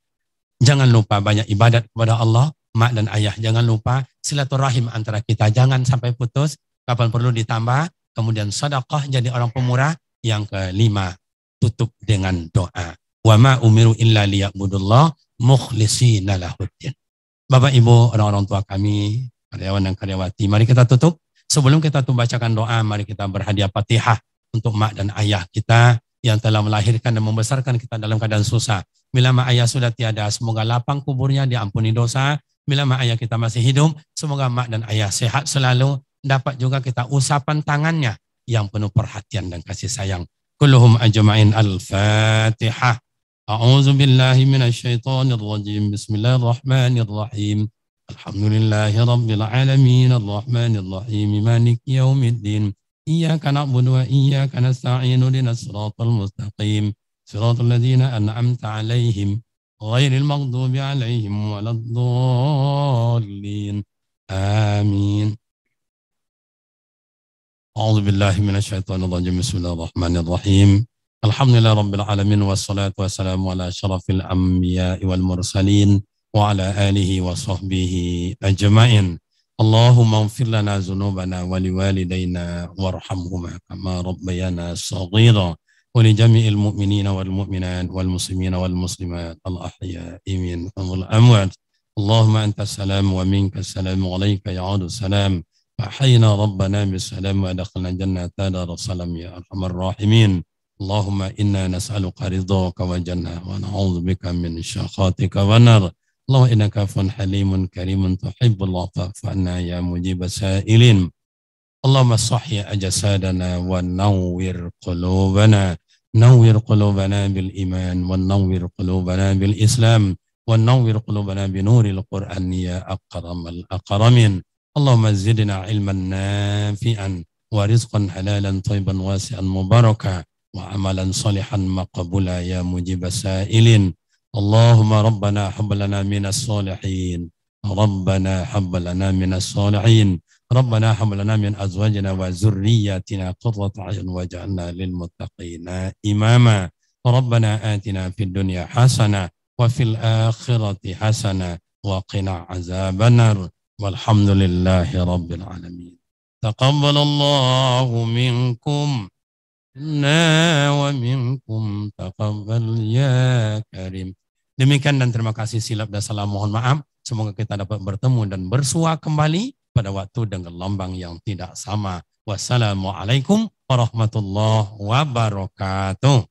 Jangan lupa banyak ibadat kepada Allah, mak dan ayah. Jangan lupa silaturahim antara kita. Jangan sampai putus. Kapan perlu ditambah. Kemudian sedekah, jadi orang pemurah. Yang kelima, tutup dengan doa. Wa ma umiru illa liya'budullah mukhlishina lahuddin. Bapak Ibu, orang-orang tua kami, karyawan dan karyawati, mari kita tutup. Sebelum kita bacakan doa, mari kita berhadiah Fatihah untuk mak dan ayah kita yang telah melahirkan dan membesarkan kita dalam keadaan susah. Bila mak ayah sudah tiada, semoga lapang kuburnya, diampuni dosa. Bila mak ayah kita masih hidup, semoga mak dan ayah sehat selalu. Dapat juga kita usapan tangannya yang penuh perhatian dan kasih sayang. Kulluhum ajma'in al-Fatihah. A'udzu billahi minasyaitonir rajim. Bismillahirrahmanirrahim. Alhamdulillahi rabbil alamin, arrahmanir rahim, maliki yaumiddin. إياك نعبد وإياك نستعين لنا الصراط المستقيم صراط الذين أنعمت عليهم غير المغضوب عليهم ولا الضالين آمين. أعوذ بالله من الشيطان الرجيم. بسم الله الرحمن الرحيم. الحمد لله رب العالمين والصلاة والسلام على أشرف الأنبياء والمرسلين وعلى آله وصحبه أجمعين. اللهم اغفر لنا ذنوبنا ولوالدينا وارحمهما كما ربيانا صغيرا ولجميع المؤمنين والمؤمنات والمسلمين والمسلمات الأحياء منهم والأموات. اللهم أنت السلام ومنك السلام عليك يعود السلام. فحينا ربنا بالسلام وأدخلنا الجنة دار السلام يا أرحم الراحمين. Allahumma inna nas'aluka ridhaka wa jannah wa na'udzubika min syakhatika wa nar. Allahumma innaka afun halimun karimun tuhibbul afa fa'na ya mujibas sa'ilin. Allahumma sahhi ajasadana wa nawwir qulubana. Nawwir qulubana bil iman wa nawwir qulubana bil islam wa nawwir qulubana bi nuril Qur'an ya akramal akramin. Allahumma zidna ilman nafi'an wa rizqan halalan thayyiban wasi'an mubaraka wa amalan salihan maqbula ya mujibas sa'ilin. Allahumma rabbana hab lana minas salihin. Rabbana hab lana minas salihin. Rabbana hab lana min azwajina wa zurriyyatina qurrata a'yun waj'alna lil muttaqina imama. Rabbana atina fid dunya hasanah wa fil akhirati hasanah wa qina azabannar. Walhamdulillahi rabbil alamin. Taqabbalallahu minkum wa minkum taqabbal ya karim. Demikian dan terima kasih, silap dan salah mohon maaf. Semoga kita dapat bertemu dan bersua kembali pada waktu dan gelombang yang tidak sama. Wassalamualaikum warahmatullahi wabarakatuh.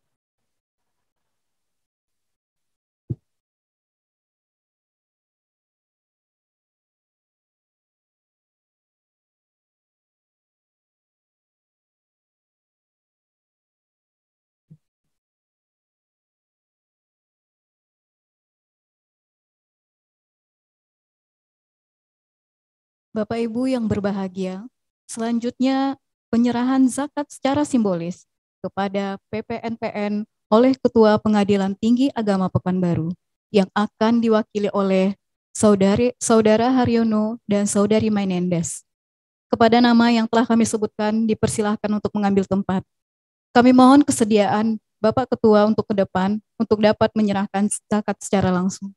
Bapak Ibu yang berbahagia, selanjutnya penyerahan zakat secara simbolis kepada PPNPN oleh Ketua Pengadilan Tinggi Agama Pekanbaru yang akan diwakili oleh Saudara Haryono dan Saudari Mainendes. Kepada nama yang telah kami sebutkan, dipersilahkan untuk mengambil tempat. Kami mohon kesediaan Bapak Ketua untuk ke depan untuk dapat menyerahkan zakat secara langsung.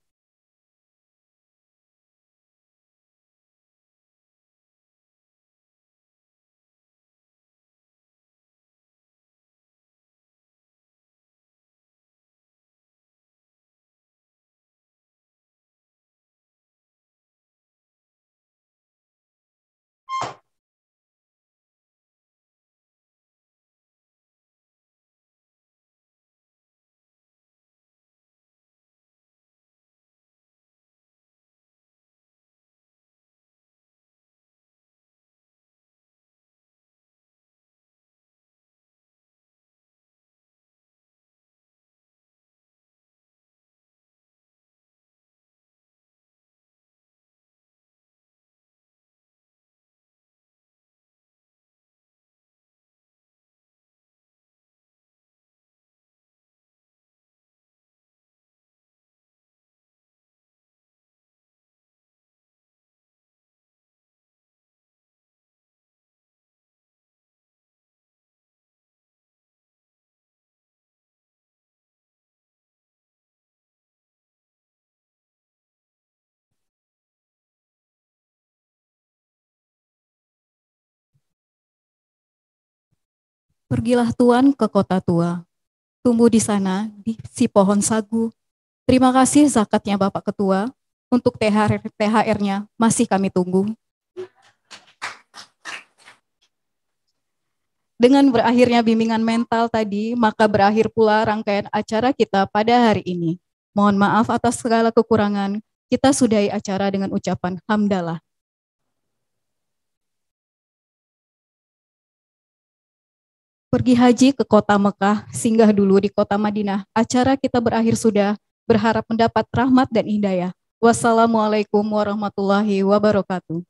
Pergilah Tuan ke kota tua, tumbuh di sana di si pohon sagu. Terima kasih zakatnya Bapak Ketua, untuk THR-nya masih kami tunggu. Dengan berakhirnya bimbingan mental tadi, maka berakhir pula rangkaian acara kita pada hari ini. Mohon maaf atas segala kekurangan, kita sudahi acara dengan ucapan hamdalah. Pergi haji ke kota Mekah, singgah dulu di kota Madinah. Acara kita berakhir sudah, berharap mendapat rahmat dan hidayah. Wassalamualaikum warahmatullahi wabarakatuh.